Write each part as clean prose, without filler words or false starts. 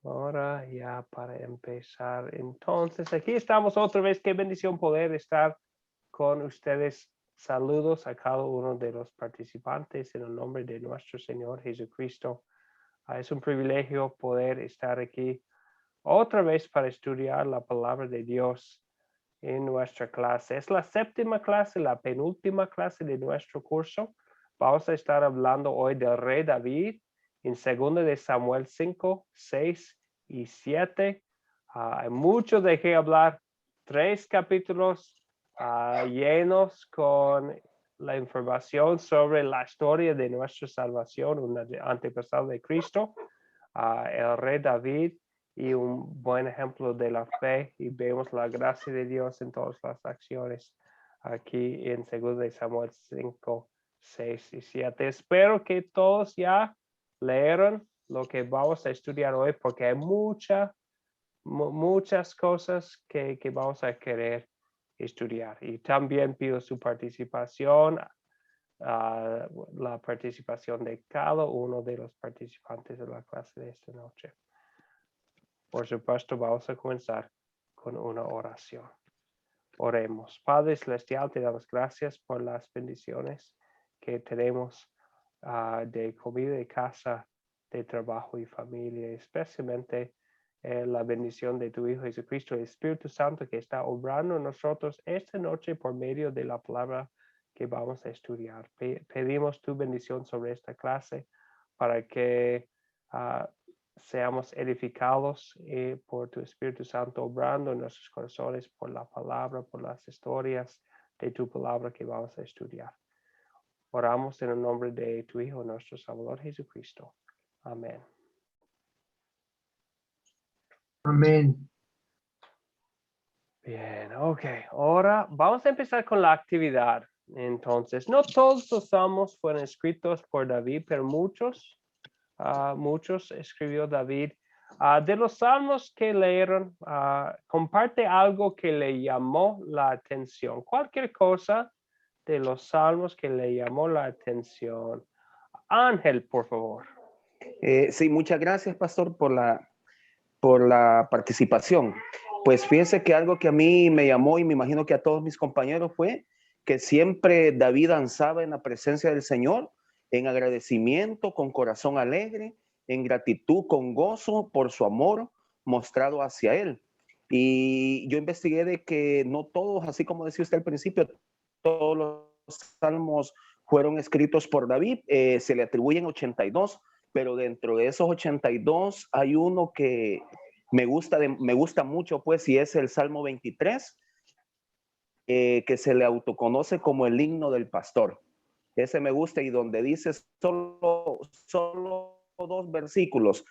Ahora ya para empezar, entonces aquí estamos otra vez. Qué bendición poder estar con ustedes. Saludos a cada uno de los participantes en el nombre de nuestro Señor Jesucristo. Es un privilegio poder estar aquí otra vez para estudiar la palabra de Dios en nuestra clase. Es la séptima clase, la penúltima clase de nuestro curso. Vamos a estar hablando hoy del rey David en 2 de Samuel 5, 6 y 7. Hay mucho de qué hablar. 3 capítulos llenos con la información sobre la historia de nuestra salvación, un antepasado de Cristo, el rey David, y un buen ejemplo de la fe, y vemos la gracia de Dios en todas las acciones aquí en 2 de Samuel 5, 6 y 7. Espero que todos ya leyeron lo que vamos a estudiar hoy, porque hay muchas cosas que vamos a querer estudiar. Y también pido su participación, la participación de cada uno de los participantes de la clase de esta noche. Por supuesto, vamos a comenzar con una oración. Oremos. Padre Celestial, te damos gracias por las bendiciones que tenemos de comida y casa, de trabajo y familia, especialmente la bendición de tu Hijo Jesucristo, el Espíritu Santo que está obrando en nosotros esta noche por medio de la palabra que vamos a estudiar. Pedimos tu bendición sobre esta clase para que seamos edificados por tu Espíritu Santo obrando en nuestros corazones por la palabra, por las historias de tu palabra que vamos a estudiar. Oramos en el nombre de tu Hijo, nuestro Salvador Jesucristo. Amén. Amén. Bien, ok. Ahora vamos a empezar con la actividad. Entonces, no todos los salmos fueron escritos por David, pero muchos escribió David. De los salmos que leyeron, comparte algo que le llamó la atención. Cualquier cosa de los salmos que le llamó la atención. Ángel, por favor. Sí, muchas gracias, pastor, por la participación. Pues fíjese que algo que a mí me llamó y me imagino que a todos mis compañeros fue que siempre David danzaba en la presencia del Señor, en agradecimiento, con corazón alegre, en gratitud, con gozo por su amor mostrado hacia él. Y yo investigué de que no todos, así como decía usted al principio, todos los salmos fueron escritos por David, se le atribuyen 82, pero dentro de esos 82 hay uno que me gusta mucho, pues, y es el Salmo 23, que se le autoconoce como el himno del pastor. Ese me gusta, y donde dice solo 2 versículos: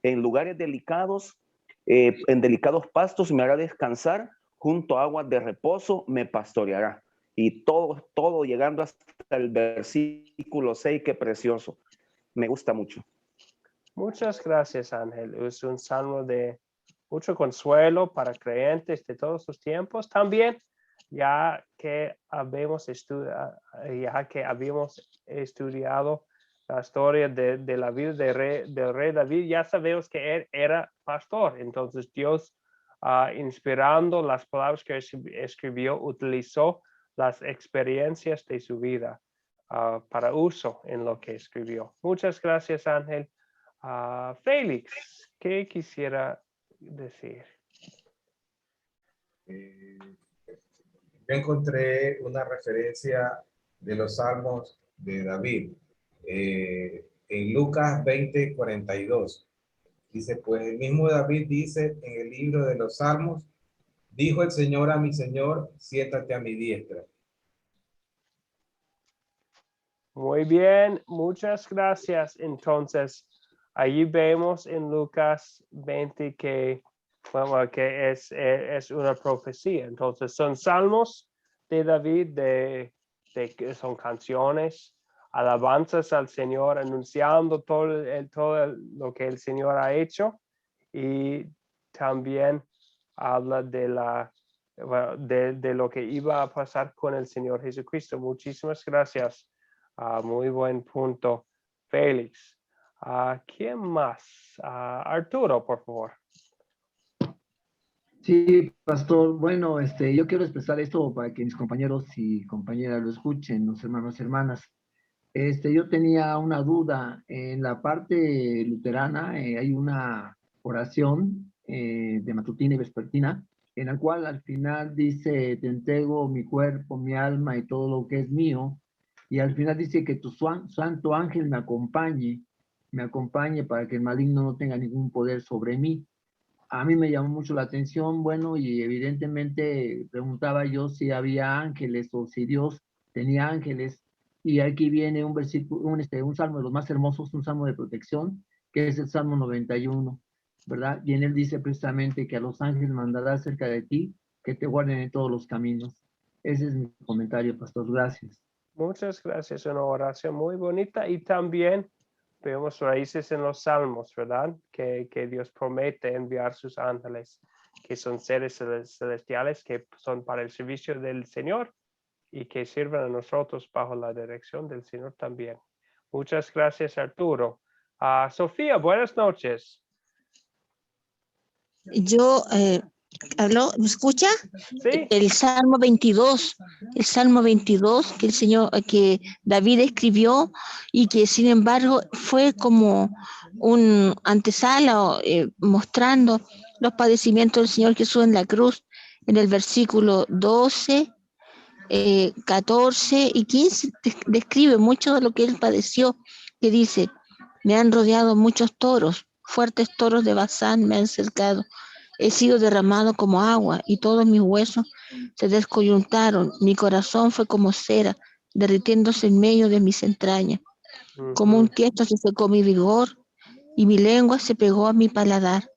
en lugares delicados, en delicados pastos me hará descansar, junto a aguas de reposo me pastoreará. Y todo llegando hasta el versículo 6, qué precioso. Me gusta mucho. Muchas gracias, Ángel. Es un salmo de mucho consuelo para creyentes de todos los tiempos. También, ya que habíamos estudiado la historia de la vida del rey David, ya sabemos que él era pastor. Entonces Dios, inspirando las palabras que escribió, utilizó las experiencias de su vida para uso en lo que escribió. Muchas gracias, Ángel. Félix, ¿qué quisiera decir? Yo encontré una referencia de los salmos de David en Lucas 20:42. Dice, pues el mismo David dice en el libro de los salmos: dijo el Señor a mi Señor, siéntate a mi diestra. Muy bien, muchas gracias. Entonces, allí vemos en Lucas 20 que es una profecía. Entonces, son salmos de David, son canciones, alabanzas al Señor, anunciando todo lo que el Señor ha hecho, y también habla de lo que iba a pasar con el Señor Jesucristo. Muchísimas gracias. Muy buen punto, Félix. ¿Quién más? Arturo, por favor. Sí, pastor. Bueno, yo quiero expresar esto para que mis compañeros y compañeras lo escuchen, los hermanos y hermanas. Yo tenía una duda. En la parte luterana hay una oración de matutina y vespertina, en la cual al final dice, te entrego mi cuerpo, mi alma y todo lo que es mío. Y al final dice que tu santo ángel me acompañe para que el maligno no tenga ningún poder sobre mí. A mí me llamó mucho la atención, bueno, y evidentemente preguntaba yo si había ángeles o si Dios tenía ángeles. Y aquí viene un versículo, un salmo de los más hermosos, un salmo de protección, que es el Salmo 91, ¿verdad? Y en él dice precisamente que a los ángeles mandará cerca de ti, que te guarden en todos los caminos. Ese es mi comentario, pastor. Gracias. Muchas gracias. Una oración muy bonita y también vemos raíces en los salmos, ¿verdad? Que Dios promete enviar sus ángeles, que son seres celestiales que son para el servicio del Señor y que sirven a nosotros bajo la dirección del Señor también. Muchas gracias, Arturo. Sofía, buenas noches. Yo hablo, ¿me escucha? Sí, El Salmo 22, que el Señor, que David escribió y que sin embargo fue como un antesala mostrando los padecimientos del Señor Jesús en la cruz, en el versículo 12, 14 y 15 describe mucho de lo que él padeció, que dice, me han rodeado muchos toros, fuertes toros de Bazán me han cercado. He sido derramado como agua y todos mis huesos se descoyuntaron. Mi corazón fue como cera, derritiéndose en medio de mis entrañas. Como un tiesto se secó mi vigor y mi lengua se pegó a mi paladar.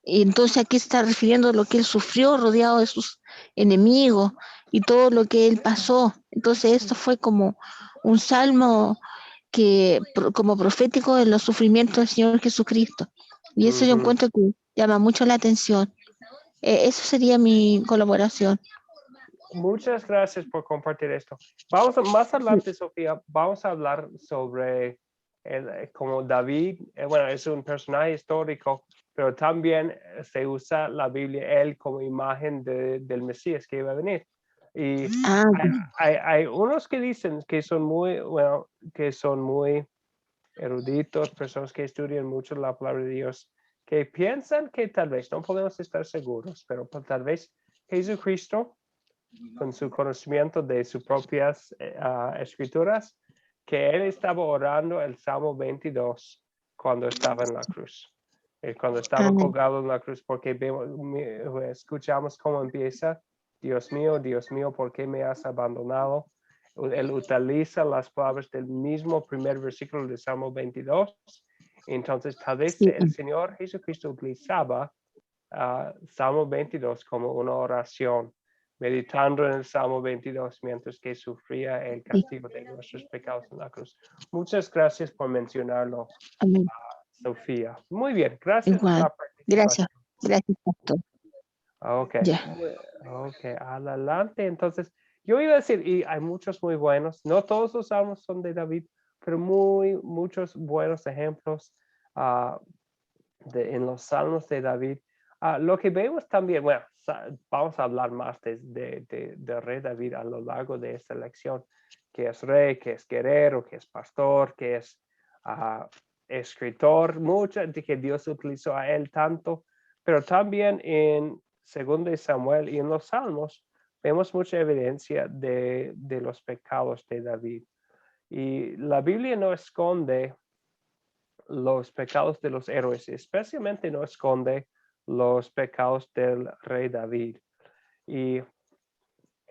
Y entonces aquí está refiriendo a lo que él sufrió rodeado de sus enemigos y todo lo que él pasó. Entonces esto fue como un salmo que como profético de los sufrimientos del Señor Jesucristo. Y eso yo encuentro que llama mucho la atención. Eso sería mi colaboración. muchas gracias por compartir esto. Más adelante, Sofía, vamos a hablar sobre como David, bueno, es un personaje histórico, pero también se usa la Biblia, él como imagen del Mesías que iba a venir. Y hay unos que dicen que son muy, bueno, que son muy eruditos, personas que estudian mucho la palabra de Dios, que piensan que tal vez, no podemos estar seguros, pero tal vez Jesucristo, con su conocimiento de sus propias escrituras, que él estaba orando el Salmo 22 cuando estaba en la cruz, cuando estaba colgado en la cruz, porque escuchamos cómo empieza, Dios mío, ¿por qué me has abandonado? Él utiliza las palabras del mismo primer versículo del Salmo 22. Entonces, tal vez el Señor Jesucristo utilizaba Salmo 22 como una oración, meditando en el Salmo 22 mientras que sufría el castigo de nuestros pecados en la cruz. Muchas gracias por mencionarlo, Sofía. Muy bien, gracias por la participación. Gracias, pastor. Ok, adelante. Entonces, yo iba a decir, y hay muchos muy buenos, no todos los salmos son de David, pero muchos buenos ejemplos en los salmos de David. Lo que vemos también, bueno, vamos a hablar más de rey David a lo largo de esta lección, que es rey, que es guerrero, que es pastor, que es escritor, mucho de que Dios utilizó a él tanto, pero también en 2 Samuel y en los salmos vemos mucha evidencia de los pecados de David. Y la Biblia no esconde los pecados de los héroes, especialmente no esconde los pecados del rey David. Y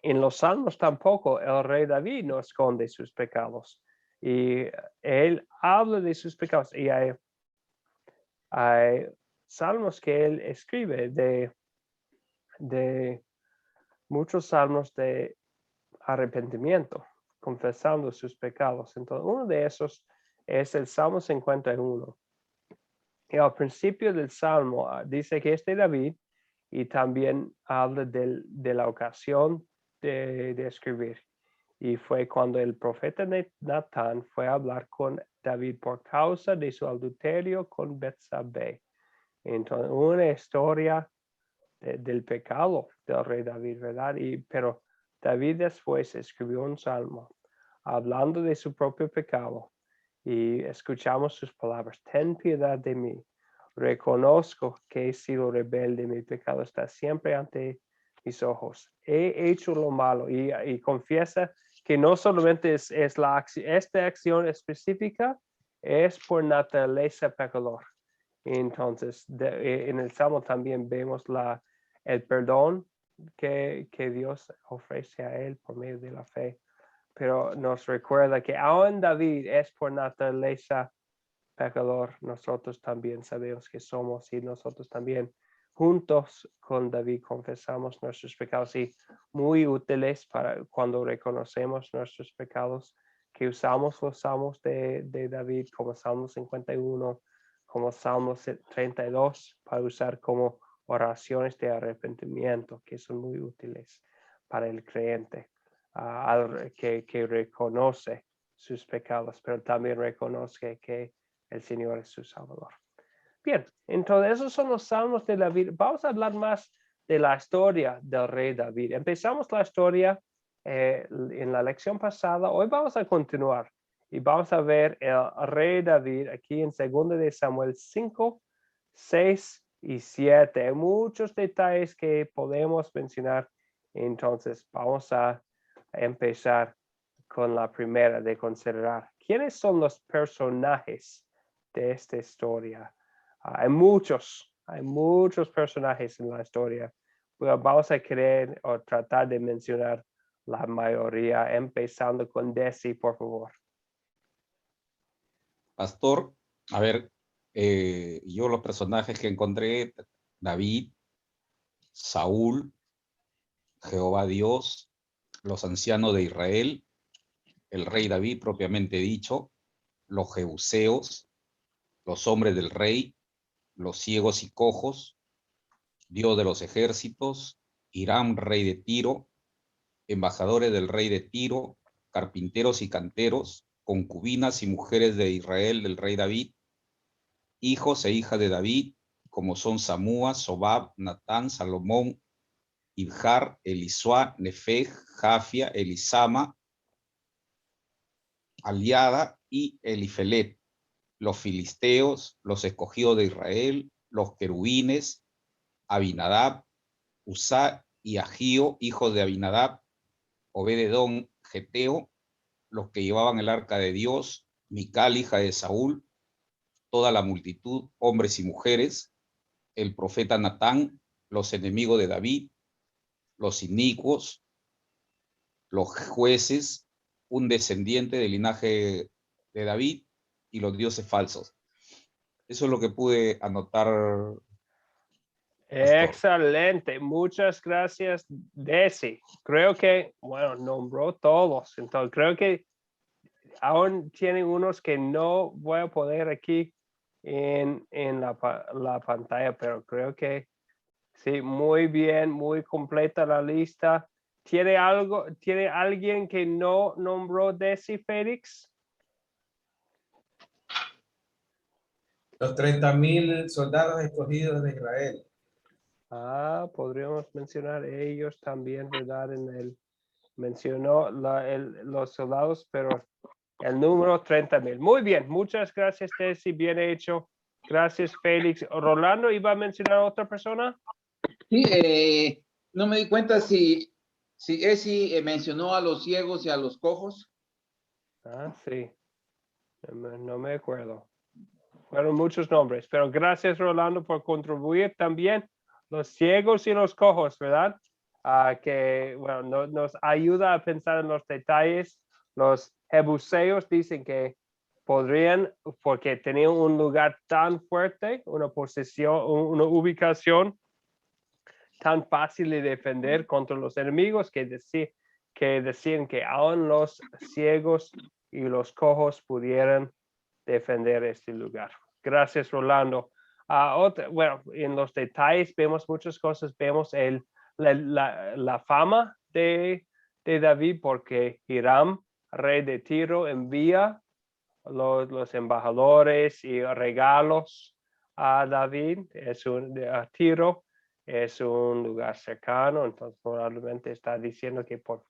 en los salmos tampoco el rey David no esconde sus pecados. Y él habla de sus pecados. Y hay salmos que él escribe de muchos salmos de arrepentimiento, confesando sus pecados. Entonces, uno de esos es el Salmo 51. Y al principio del Salmo dice que es de David y también habla de la ocasión de escribir. y fue cuando el profeta Natán fue a hablar con David por causa de su adulterio con Betsabé. Entonces, una historia del pecado del rey David, ¿verdad? Pero David después escribió un salmo hablando de su propio pecado y escuchamos sus palabras: ten piedad de mí, reconozco que he sido rebelde, mi pecado está siempre ante mis ojos, he hecho lo malo, y confiesa que no solamente es esta acción específica, es por naturaleza pecador. Entonces, en el Salmo también vemos el perdón que Dios ofrece a él por medio de la fe. Pero nos recuerda que aún David es por naturaleza pecador. Nosotros también sabemos que somos, y nosotros también juntos con David confesamos nuestros pecados, y muy útiles para cuando reconocemos nuestros pecados, que usamos los salmos de David como Salmo 51, como Salmo 32, para usar como oraciones de arrepentimiento, que son muy útiles para el creyente, que reconoce sus pecados, pero también reconoce que el Señor es su Salvador. Bien, entonces esos son los salmos de David. Vamos a hablar más de la historia del rey David. Empezamos la historia en la lección pasada. Hoy vamos a continuar y vamos a ver el rey David aquí en 2 de Samuel 5, 6 y 7. Hay muchos detalles que podemos mencionar. Entonces vamos a empezar con la primera de considerar quiénes son los personajes de esta historia. Hay muchos personajes en la historia. Pero vamos a querer o tratar de mencionar la mayoría, empezando con Desi, por favor. Pastor, a ver, yo los personajes que encontré: David, Saúl, Jehová Dios, los ancianos de Israel, el rey David propiamente dicho, los jebuseos, los hombres del rey, los ciegos y cojos, Dios de los ejércitos, Hiram, rey de Tiro, embajadores del rey de Tiro, carpinteros y canteros, concubinas y mujeres de Israel del rey David, hijos e hijas de David, como son Samúa, Sobab, Natán, Salomón, Ibjar, Elisuá, Nefeg, Jafia, Elisama, Aliada y Elifelet, los filisteos, los escogidos de Israel, los querubines, Abinadab, Usá y Agío, hijos de Abinadab, Obededón, Geteo, los que llevaban el arca de Dios, Mical, hija de Saúl, toda la multitud, hombres y mujeres, el profeta Natán, los enemigos de David, los inicuos, los jueces, un descendiente del linaje de David, y los dioses falsos. Eso es lo que pude anotar. Pastor. Excelente, muchas gracias, Desi. Creo que, bueno, nombró todos, entonces creo que aún tienen unos que no voy a poner aquí en la pantalla, pero creo que sí, muy bien, muy completa la lista. ¿Tiene alguien que no nombró Desi, Félix? Los 30,000 soldados escogidos de Israel. Podríamos mencionar ellos también, ¿verdad? Mencionó los soldados, pero el número 30,000. Muy bien, muchas gracias, Desi, bien hecho. Gracias, Félix. Rolando, ¿iba a mencionar a otra persona? Sí, no me di cuenta si Esi mencionó a los ciegos y a los cojos. Sí. No me acuerdo. Fueron muchos nombres, pero gracias, Rolando, por contribuir también. Los ciegos y los cojos, ¿verdad? Que, bueno, nos ayuda a pensar en los detalles. Los jebuseos dicen que podrían, porque tenían un lugar tan fuerte, una posición, una ubicación tan fácil de defender contra los enemigos, que decían que aún los ciegos y los cojos pudieran defender este lugar. Gracias, Rolando. Bueno, en los detalles vemos muchas cosas. Vemos la fama de de David porque Hiram, rey de Tiro, envía los embajadores y regalos a David. A Tiro es un lugar cercano, entonces probablemente está diciendo que por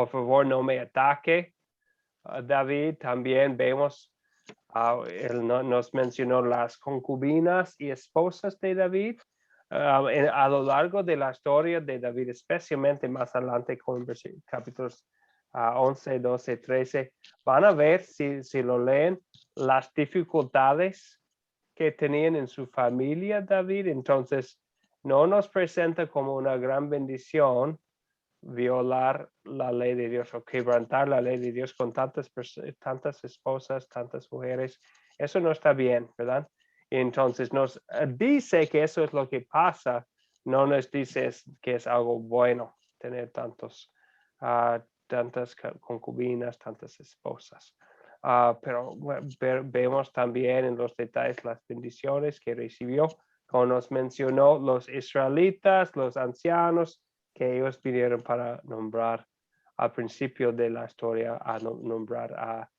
favor no me ataque. David, también vemos, él nos mencionó las concubinas y esposas de David. A lo largo de la historia de David, especialmente más adelante con capítulos 11, 12, 13, van a ver, si lo leen, las dificultades que tenían en su familia David. Entonces, no nos presenta como una gran bendición violar la ley de Dios o quebrantar la ley de Dios con tantas esposas, tantas mujeres. Eso no está bien, ¿verdad? Entonces nos dice que eso es lo que pasa, no nos dice que es algo bueno tener tantas concubinas, tantas esposas. Pero vemos también en los detalles las bendiciones que recibió, como nos mencionó los israelitas, los ancianos, que ellos vinieron para nombrar al principio de la historia, a nombrar a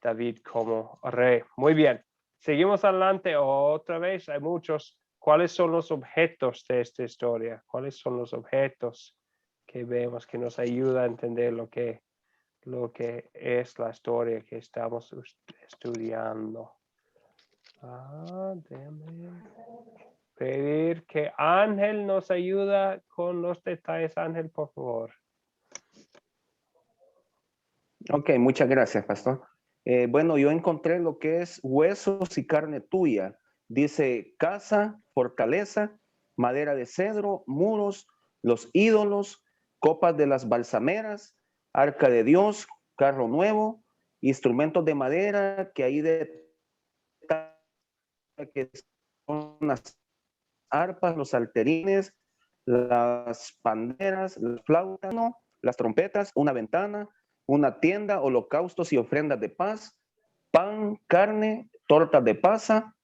David como rey. Muy bien, seguimos adelante otra vez. Hay muchos. ¿Cuáles son los objetos de esta historia? ¿Cuáles son los objetos que vemos que nos ayuda a entender lo que es la historia que estamos estudiando? Déjame pedir que Ángel nos ayuda con los detalles. Ángel, por favor. Ok, muchas gracias, pastor. Bueno, yo encontré lo que es huesos y carne tuya. Dice casa, fortaleza, madera de cedro, muros, los ídolos, copas de las balsameras, arca de Dios, carro nuevo, instrumentos de madera que hay de que son las arpas, los salterines, las panderas, las flautas, ¿no? Las trompetas, una ventana, una tienda, holocaustos y ofrendas de paz, pan, carne, tortas de pasa,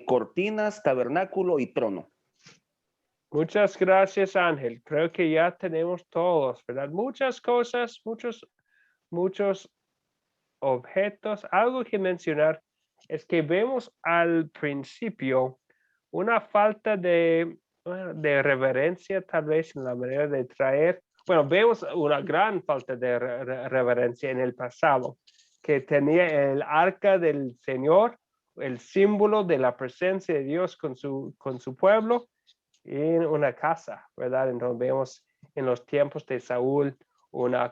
cortinas, tabernáculo y trono. Muchas gracias, Ángel. Creo que ya tenemos todos, ¿verdad? Muchas cosas, muchos objetos. Algo que mencionar es que vemos al principio una falta de reverencia, tal vez en la manera de traer. Bueno, vemos una gran falta de reverencia en el pasado, que tenía el arca del Señor, el símbolo de la presencia de Dios con su pueblo, en una casa, ¿verdad? Entonces vemos en los tiempos de Saúl una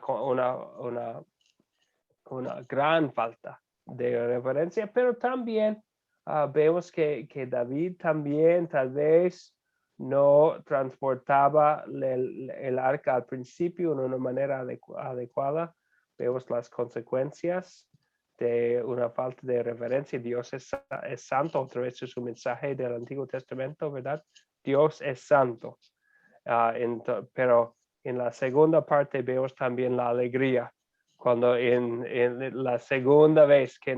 gran falta de reverencia, pero también vemos que David también tal vez no transportaba el arca al principio de una manera adecuada. Vemos las consecuencias de una falta de reverencia. Dios es santo, otra vez es un mensaje del Antiguo Testamento, ¿verdad? Dios es santo. Pero en la segunda parte vemos también la alegría. Cuando en la segunda vez que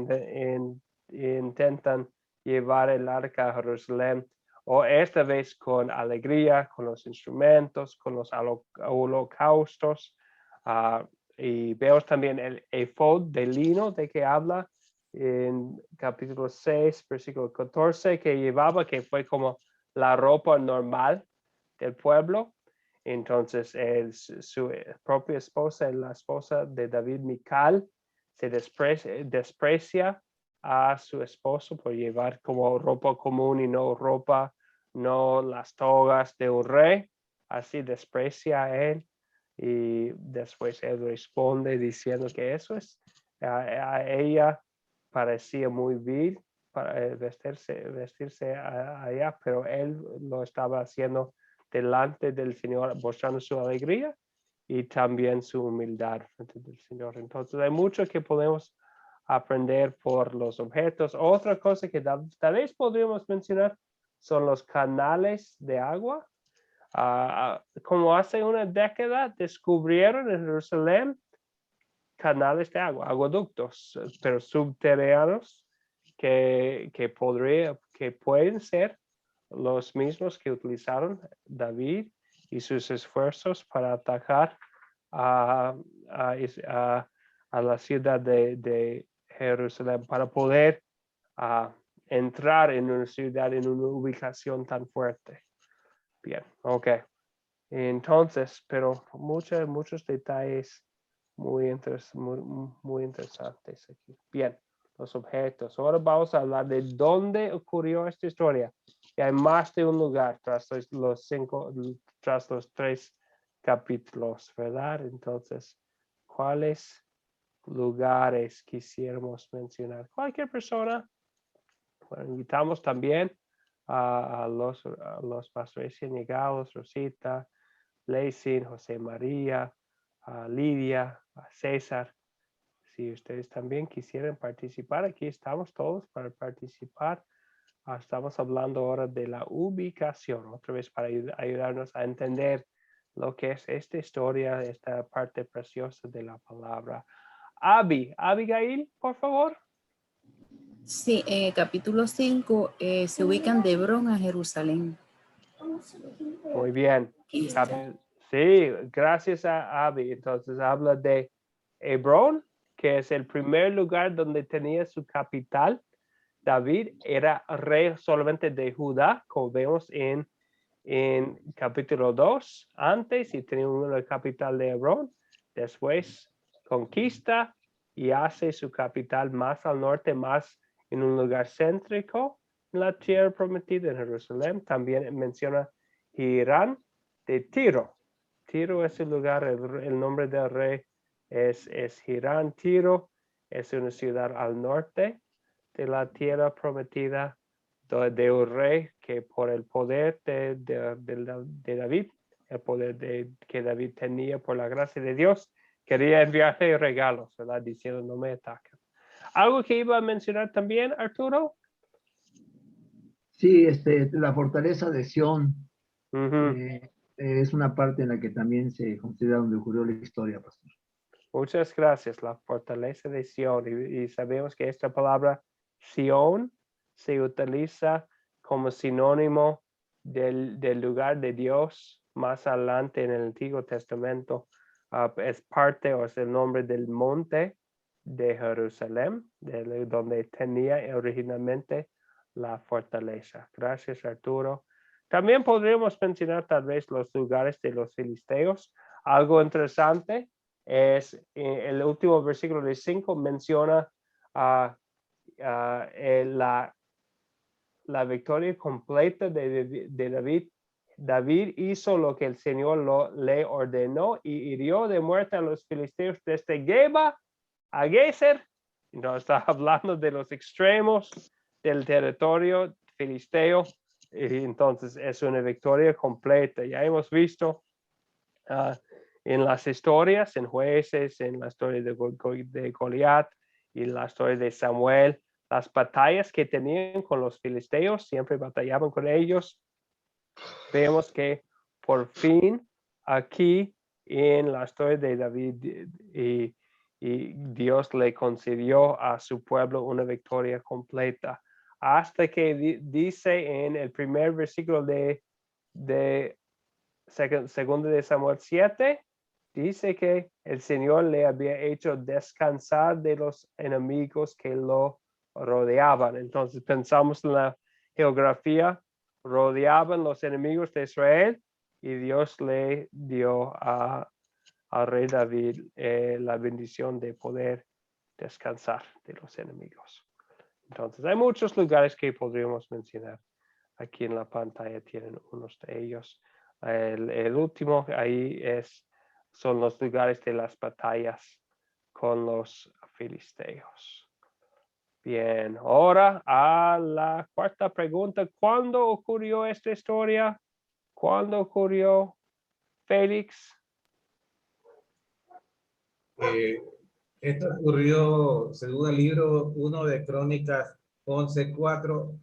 intentan llevar el arca a Jerusalén, o esta vez con alegría, con los instrumentos, con los holocaustos, y vemos también el efod de lino de que habla en capítulo 6, versículo 14, que llevaba, que fue como la ropa normal del pueblo. Entonces su propia esposa, la esposa de David, Mical, se desprecia a su esposo por llevar como ropa común y no las togas de un rey. Así desprecia a él, y después él responde diciendo que eso es, a ella parecía muy vil para vestirse allá, pero él lo estaba haciendo delante del Señor, mostrando su alegría y también su humildad frente del Señor. Entonces hay mucho que podemos aprender por los objetos. Otra cosa que tal vez podríamos mencionar son los canales de agua. Como hace una década descubrieron en Jerusalén canales de agua, aguaductos, pero subterráneos que pueden ser los mismos que utilizaron David y sus esfuerzos para atacar a la ciudad de Jerusalén para poder entrar en una ciudad, en una ubicación tan fuerte. Bien, ok. Entonces, pero muchos detalles muy interesantes aquí. Bien, los objetos. Ahora vamos a hablar de dónde ocurrió esta historia. Y hay más de un lugar tras los 3 capítulos, ¿verdad? Entonces, ¿cuáles lugares quisiéramos mencionar? Cualquier persona. Bueno, invitamos también a los pastores recién llegados, Rosita, Lacey, José María, a Lidia, a César. Si ustedes también quisieran participar, aquí estamos todos para participar. Estamos hablando ahora de la ubicación, otra vez para ayudarnos a entender lo que es esta historia, esta parte preciosa de la palabra. Abigail, por favor. Sí, capítulo 5, se ubican de Hebrón a Jerusalén. Muy bien. Sí, gracias a Abby. Entonces habla de Hebrón, que es el primer lugar donde tenía su capital. David era rey solamente de Judá, como vemos en capítulo 2 antes, y tenía una capital de Hebrón. Después conquista y hace su capital más al norte, más en un lugar céntrico en la tierra prometida en Jerusalén. También menciona Hirán de Tiro. Tiro es el lugar, el nombre del rey es Hirán. Tiro es una ciudad al norte de la tierra prometida de un rey que por el poder de David, el poder que David tenía por la gracia de Dios, quería enviarle regalos, ¿verdad? Diciendo, no me ataquen. ¿Algo que iba a mencionar también, Arturo? Sí, la fortaleza de Sión Uh-huh. es una parte en la que también se considera donde ocurrió la historia, pastor. Muchas gracias, la fortaleza de Sión. Y sabemos que esta palabra Sión se utiliza como sinónimo del lugar de Dios más adelante en el Antiguo Testamento. Es parte o es el nombre del monte de Jerusalén, donde tenía originalmente la fortaleza. Gracias, Arturo. También podríamos mencionar tal vez los lugares de los filisteos. Algo interesante es el último versículo de 5 menciona la victoria completa de David. David hizo lo que el Señor le ordenó y hirió de muerte a los filisteos desde Geba a Gezer. No está hablando de los extremos del territorio filisteo. Y entonces es una victoria completa. Ya hemos visto en las historias, en Jueces, en la historia de Goliat y la historia de Samuel, las batallas que tenían con los filisteos, siempre batallaban con ellos. Vemos que por fin aquí en la historia de David y Dios le concedió a su pueblo una victoria completa. Hasta que dice en el primer versículo de segundo de Samuel 7, dice que el Señor le había hecho descansar de los enemigos que lo rodeaban. Entonces pensamos en la geografía, rodeaban los enemigos de Israel y Dios le dio al rey David la bendición de poder descansar de los enemigos. Entonces hay muchos lugares que podríamos mencionar. Aquí en la pantalla tienen unos de ellos. El último ahí son los lugares de las batallas con los filisteos. Bien, ahora a la cuarta pregunta. ¿Cuándo ocurrió esta historia? ¿Cuándo ocurrió, Félix? Esto ocurrió, según el libro 1 de Crónicas 11:4,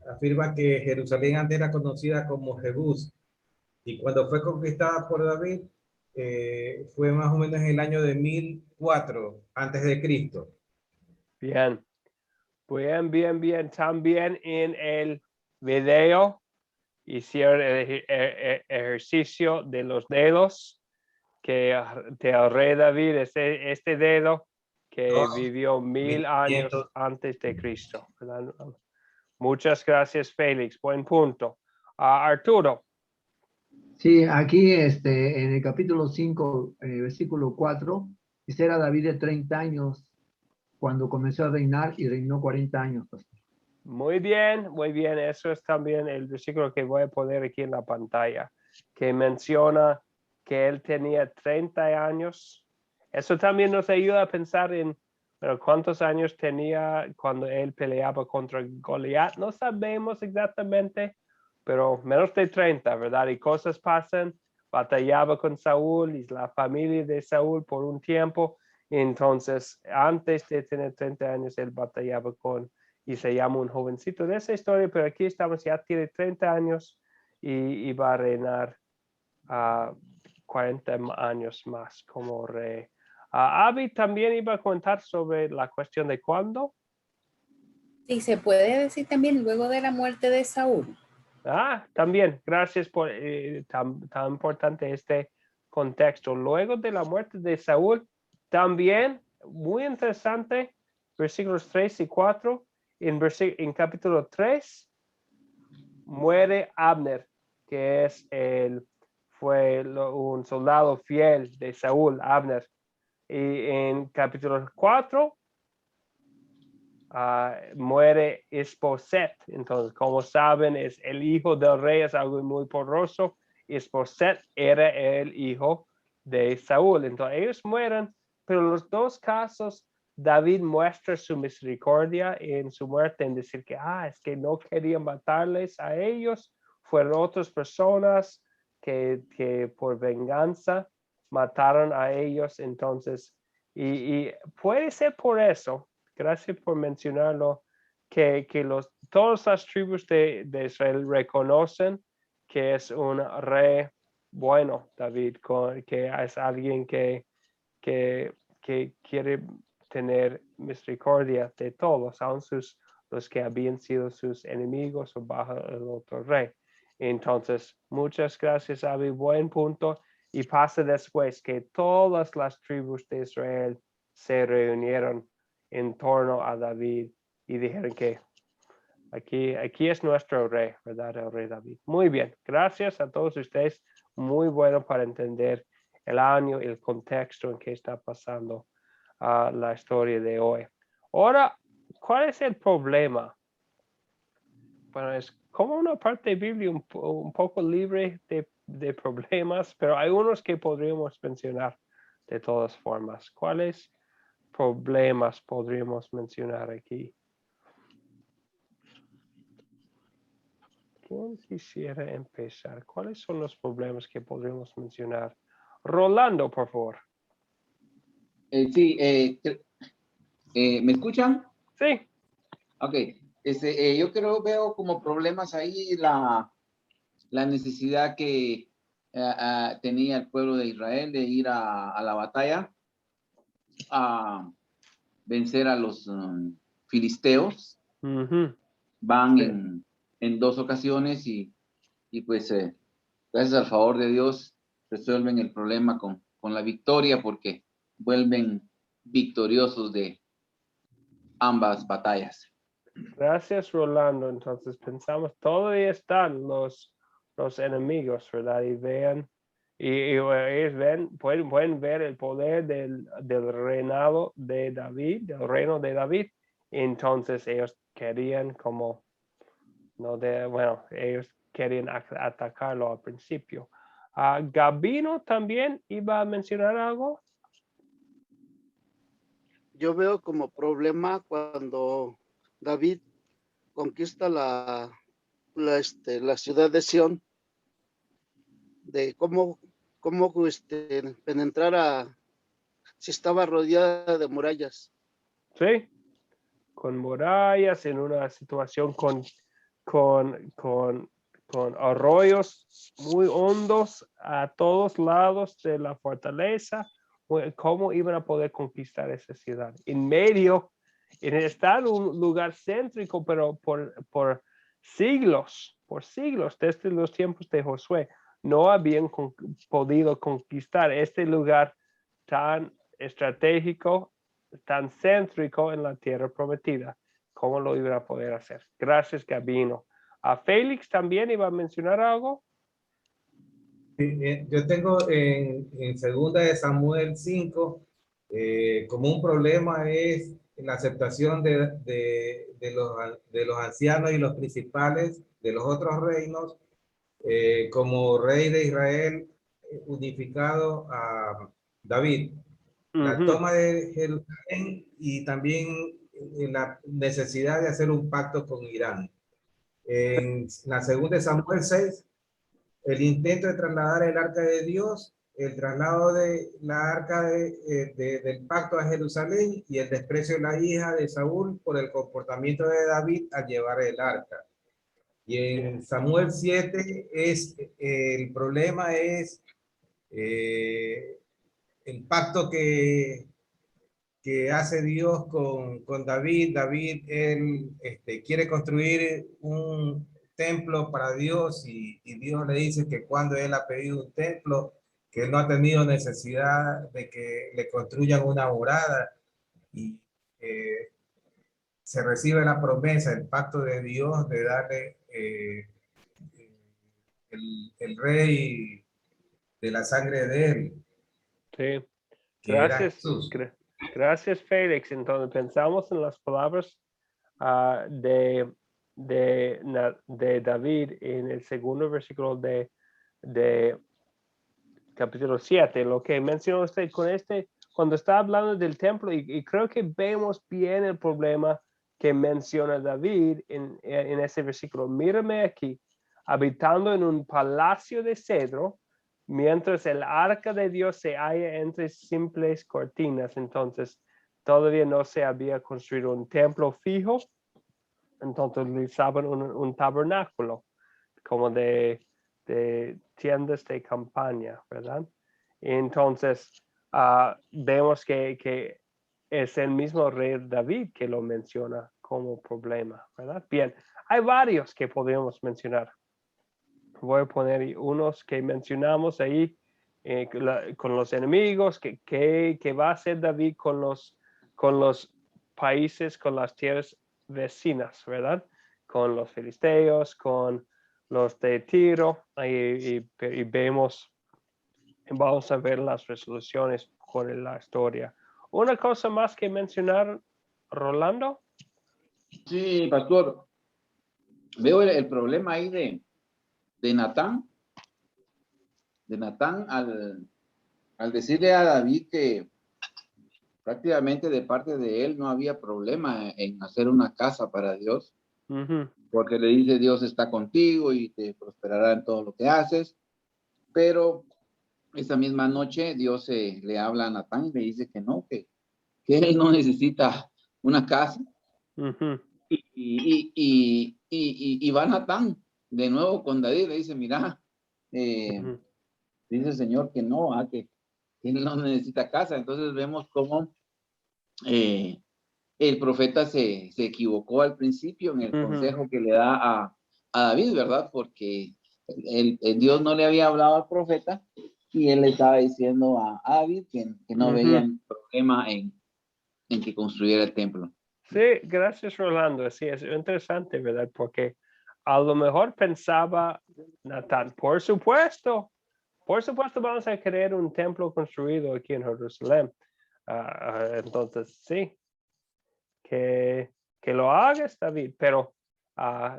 afirma que Jerusalén antes era conocida como Jebús, y cuando fue conquistada por David, fue más o menos en el año de 1004 antes de Cristo. Bien, bien. También en el video hicieron el ejercicio de los dedos del rey David, este dedo que No, vivió 1000 años 1500. antes de Cristo, ¿verdad? Muchas gracias, Félix. Buen punto. Arturo. Sí, aquí en el capítulo 5, versículo 4, dice era David de 30 años cuando comenzó a reinar y reinó 40 años. Pastor. Muy bien, muy bien. Eso es también el versículo que voy a poner aquí en la pantalla, que menciona que él tenía 30 años. Eso también nos ayuda a pensar en cuántos años tenía cuando él peleaba contra Goliat. No sabemos exactamente, pero menos de 30, ¿verdad? Y cosas pasan. Batallaba con Saúl y la familia de Saúl por un tiempo. Entonces, antes de tener 30 años, él batallaba y se llama un jovencito de esa historia, pero aquí estamos, ya tiene 30 años y va a reinar 40 años más como rey. Abby también iba a comentar sobre la cuestión de cuándo. Sí, se puede decir también luego de la muerte de Saúl. También, gracias por tan importante este contexto. Luego de la muerte de Saúl, también, muy interesante, versículos 3 y 4, en capítulo 3, muere Abner, que fue un soldado fiel de Saúl, Abner. Y en capítulo 4, muere Isboset. Entonces, como saben, es el hijo del rey, es algo muy poderoso. Isboset era el hijo de Saúl. Entonces, ellos mueren, pero en los dos casos, David muestra su misericordia en su muerte, en decir que, es que no querían matarles a ellos, fueron otras personas que por venganza mataron a ellos. Entonces, y puede ser por eso. Gracias por mencionarlo, que todas las tribus de Israel reconocen que es un rey bueno, David, que es alguien que quiere tener misericordia de todos, aun los que habían sido sus enemigos o bajo el otro rey. Entonces, muchas gracias, Abby. Buen punto. Y pasa después que todas las tribus de Israel se reunieron en torno a David y dijeron que aquí es nuestro rey, ¿verdad? El rey David. Muy bien, gracias a todos ustedes. Muy bueno para entender el año y el contexto en que está pasando la historia de hoy. Ahora, ¿cuál es el problema? Bueno, es como una parte de Biblia un poco libre de problemas, pero hay unos que podríamos mencionar de todas formas. ¿Cuáles problemas podríamos mencionar aquí? ¿Quién quisiera empezar? ¿Cuáles son los problemas que podríamos mencionar? Rolando, por favor. Sí, ¿me escuchan? Sí. Ok, yo veo como problemas ahí la necesidad que tenía el pueblo de Israel de ir a la batalla a vencer a los filisteos. Van en dos ocasiones y pues gracias al favor de Dios resuelven el problema con la victoria porque vuelven victoriosos de ambas batallas. Gracias, Rolando. Entonces pensamos, todavía están los enemigos, ¿verdad? Y vean, y ellos pueden ver el poder del reinado de David, del reino de David. Entonces ellos querían ellos querían atacarlo al principio. Gabino también iba a mencionar algo. Yo veo como problema cuando David conquista la ciudad de Sión, de cómo penetrar si estaba rodeada de murallas. Sí, con murallas, en una situación con arroyos muy hondos a todos lados de la fortaleza. ¿Cómo iban a poder conquistar esa ciudad? Está en un lugar céntrico, pero por siglos, desde los tiempos de Josué, no habían podido conquistar este lugar tan estratégico, tan céntrico en la tierra prometida. ¿Cómo lo iban a poder hacer? Gracias, Gabino. ¿A Félix también iba a mencionar algo? Sí, yo tengo en segunda de Samuel 5, como un problema es la aceptación de los ancianos y los principales de los otros reinos como rey de Israel unificado a David. La toma de Jerusalén y también la necesidad de hacer un pacto con Irán. En la segunda de Samuel 6, el intento de trasladar el arca de Dios, el traslado de la arca del pacto a Jerusalén y el desprecio de la hija de Saúl por el comportamiento de David al llevar el arca. Y en Samuel 7 el problema es el pacto que hace Dios con David. David, él quiere construir un templo para Dios y Dios le dice que cuando él ha pedido un templo, que él no ha tenido necesidad de que le construyan una morada y se recibe la promesa, el pacto de Dios de darle el rey de la sangre de él. Sí. Que era Gracias. Jesús. Gracias, Félix. Entonces pensamos en las palabras de David en el segundo versículo de capítulo 7, lo que mencionó usted con cuando está hablando del templo, y creo que vemos bien el problema que menciona David en ese versículo. Mírame aquí, habitando en un palacio de cedro, mientras el arca de Dios se halla entre simples cortinas. Entonces, todavía no se había construido un templo fijo, entonces utilizaban un tabernáculo, como de tiendas de campaña, ¿verdad? Entonces, vemos que es el mismo rey David que lo menciona como problema, ¿verdad? Bien, hay varios que podemos mencionar. Voy a poner unos que mencionamos ahí con los enemigos, que va a hacer David con los países, con las tierras vecinas, ¿verdad? Con los filisteos, con los de Tiro, y vemos, vamos a ver las resoluciones con la historia. Una cosa más que mencionar, Rolando. Sí, pastor. Veo el problema ahí de Natán. De Natán al decirle a David que prácticamente de parte de él no había problema en hacer una casa para Dios. Porque le dice Dios está contigo y te prosperará en todo lo que haces. Pero esa misma noche Dios le habla a Natán y le dice que no, que él no necesita una casa. Y va Natán de nuevo con David, le dice, mira, dice el Señor que no, que él no necesita casa. Entonces vemos cómo el profeta se equivocó al principio en el consejo que le da a David, ¿verdad? Porque el Dios no le había hablado al profeta y él le estaba diciendo a David que no veía problema en que construyera el templo. Sí, gracias, Rolando. Sí, es interesante, ¿verdad? Porque a lo mejor pensaba Natán, por supuesto vamos a querer un templo construido aquí en Jerusalén. Entonces, sí, que lo hagas, David, pero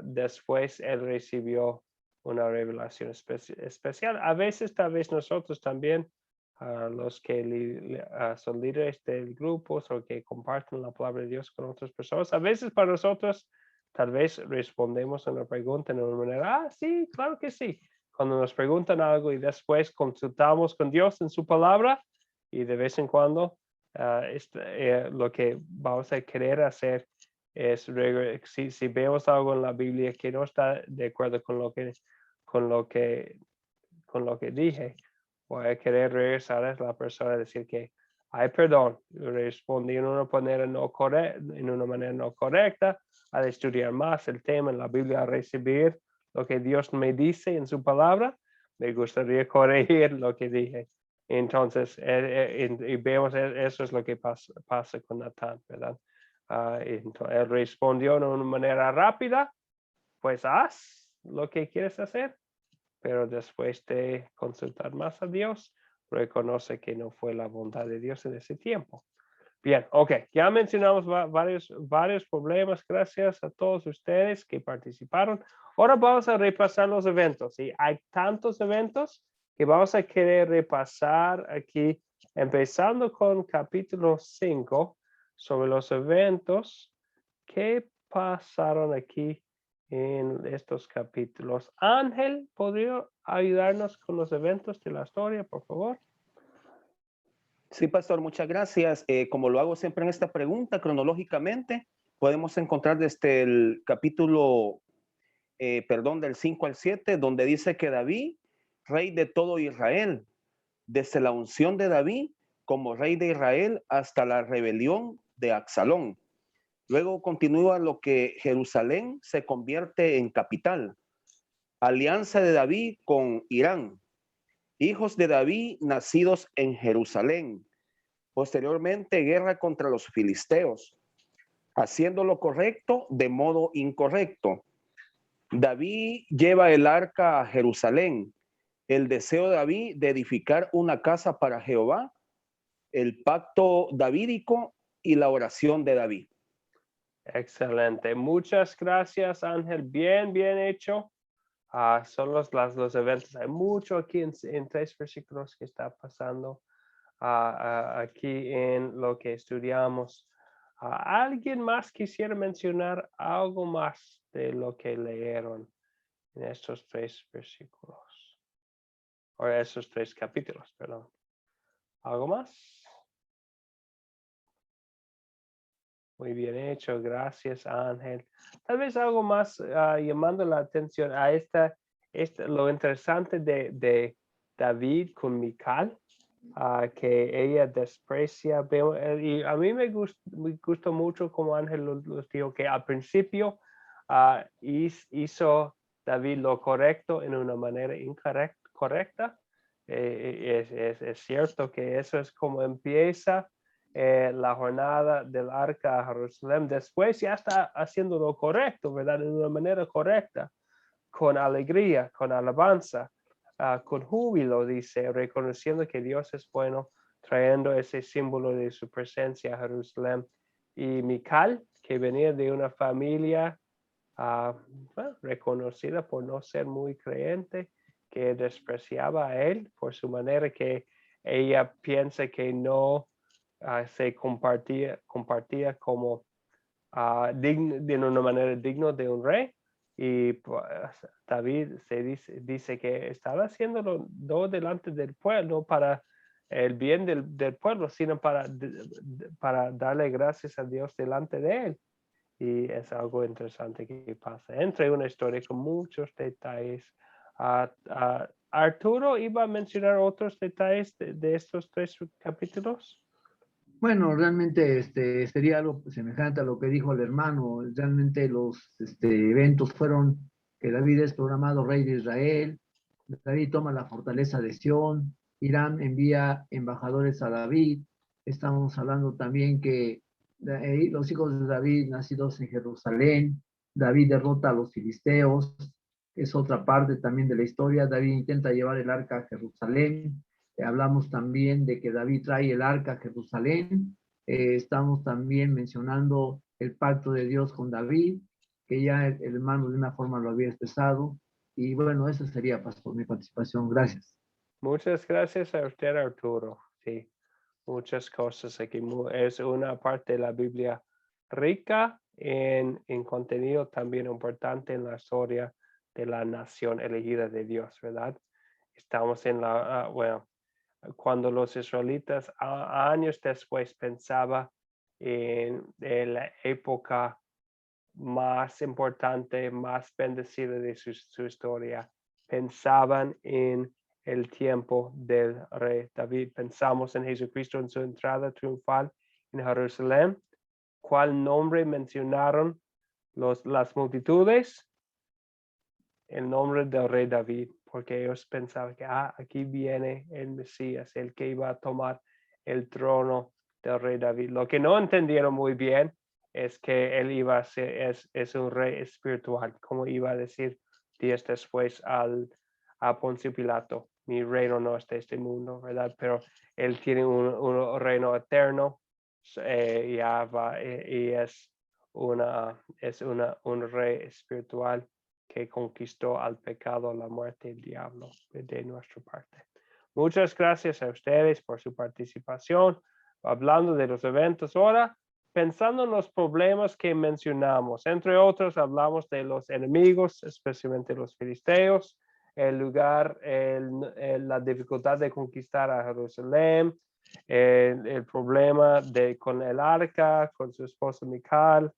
después él recibió una revelación especial. A veces, tal vez nosotros también, los que son líderes del grupo o que comparten la palabra de Dios con otras personas, a veces para nosotros, tal vez respondemos a una pregunta de una manera, sí, claro que sí. Cuando nos preguntan algo y después consultamos con Dios en su palabra y de vez en cuando lo que vamos a querer hacer es, si vemos algo en la Biblia que no está de acuerdo con lo que dije, voy a querer regresar a la persona y decir que, ay, perdón, respondí en una manera no correcta, al estudiar más el tema en la Biblia, a recibir lo que Dios me dice en su palabra, me gustaría corregir lo que dije. Entonces, y vemos eso es lo que pasa con Natán, ¿verdad? Entonces, él respondió de una manera rápida, pues haz lo que quieres hacer, pero después de consultar más a Dios, reconoce que no fue la bondad de Dios en ese tiempo. Bien, ok, ya mencionamos varios problemas. Gracias a todos ustedes que participaron. Ahora vamos a repasar los eventos. Y hay tantos eventos que vamos a querer repasar aquí, empezando con capítulo 5, sobre los eventos que pasaron aquí en estos capítulos. Ángel, ¿podría ayudarnos con los eventos de la historia, por favor? Sí, pastor, muchas gracias. Como lo hago siempre en esta pregunta, cronológicamente, podemos encontrar desde el capítulo, del 5 al 7, donde dice que David, rey de todo Israel, desde la unción de David como rey de Israel hasta la rebelión de Absalón. Luego continúa lo que Jerusalén se convierte en capital. Alianza de David con Irán. Hijos de David nacidos en Jerusalén. Posteriormente, guerra contra los filisteos, haciendo lo correcto de modo incorrecto. David lleva el arca a Jerusalén. El deseo de David de edificar una casa para Jehová, el pacto davídico y la oración de David. Excelente. Muchas gracias, Ángel. Bien hecho. Son los eventos. Hay mucho aquí en 3 versículos que está pasando aquí en lo que estudiamos. ¿Alguien más quisiera mencionar algo más de lo que leyeron en estos 3 versículos? O esos 3 capítulos, perdón. ¿Algo más? Muy bien hecho, gracias Ángel. Tal vez algo más llamando la atención a lo interesante de David con Mical, que ella desprecia. Y a mí me gustó mucho como Ángel los dijo, que al principio hizo David lo correcto en una manera correcta. Es cierto que eso es como empieza la jornada del arca a Jerusalén. Después ya está haciendo lo correcto, ¿verdad? De una manera correcta, con alegría, con alabanza, con júbilo, dice, reconociendo que Dios es bueno, trayendo ese símbolo de su presencia a Jerusalén. Y Mical, que venía de una familia reconocida por no ser muy creyente, que despreciaba a él por su manera, que ella piensa que no se compartía como de una manera digna de un rey. Y pues, David dice que estaba haciéndolo no delante del pueblo para el bien del pueblo, sino para darle gracias a Dios delante de él. Y es algo interesante que pasa. Entre una historia con muchos detalles. Arturo iba a mencionar otros detalles de estos 3 capítulos. Bueno, realmente sería algo semejante a lo que dijo el hermano. Realmente los eventos fueron que David es programado rey de Israel, David toma la fortaleza de Sión, Irán envía embajadores a David. Estamos hablando también que los hijos de David nacidos en Jerusalén, David derrota a los filisteos, es otra parte también de la historia. David intenta llevar el arca a Jerusalén. Hablamos también de que David trae el arca a Jerusalén. Estamos también mencionando el pacto de Dios con David, que ya el hermano de una forma lo había expresado. Y bueno, eso sería, pastor, mi participación. Gracias. Muchas gracias a usted, Arturo. Sí, muchas cosas aquí. Es una parte de la Biblia rica en contenido, también importante en la historia de la nación elegida de Dios, ¿verdad? Estamos en cuando los israelitas años después pensaba en la época más importante, más bendecida de su historia, pensaban en el tiempo del rey David. Pensamos en Jesucristo en su entrada triunfal en Jerusalén. ¿Cuál nombre mencionaron las multitudes? El nombre del rey David, porque ellos pensaban que aquí viene el Mesías, el que iba a tomar el trono del rey David. Lo que no entendieron muy bien es que él iba a ser, es un rey espiritual, como iba a decir días después a Poncio Pilato, mi reino no es de este mundo, ¿verdad? Pero él tiene un reino eterno y es un rey espiritual que conquistó al pecado, la muerte y el diablo de nuestra parte. Muchas gracias a ustedes por su participación. Hablando de los eventos ahora, pensando en los problemas que mencionamos, entre otros hablamos de los enemigos, especialmente los filisteos, el lugar, la dificultad de conquistar a Jerusalén, el problema con el arca, con su esposa Mical,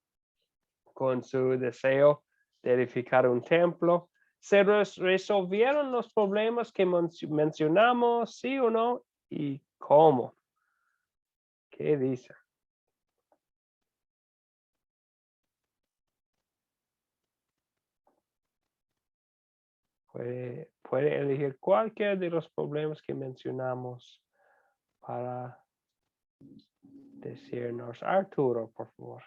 con su deseo de edificar un templo. ¿Se resolvieron los problemas que mencionamos, sí o no? ¿Y cómo? ¿Qué dice? Puede elegir cualquiera de los problemas que mencionamos para decirnos. Arturo, por favor.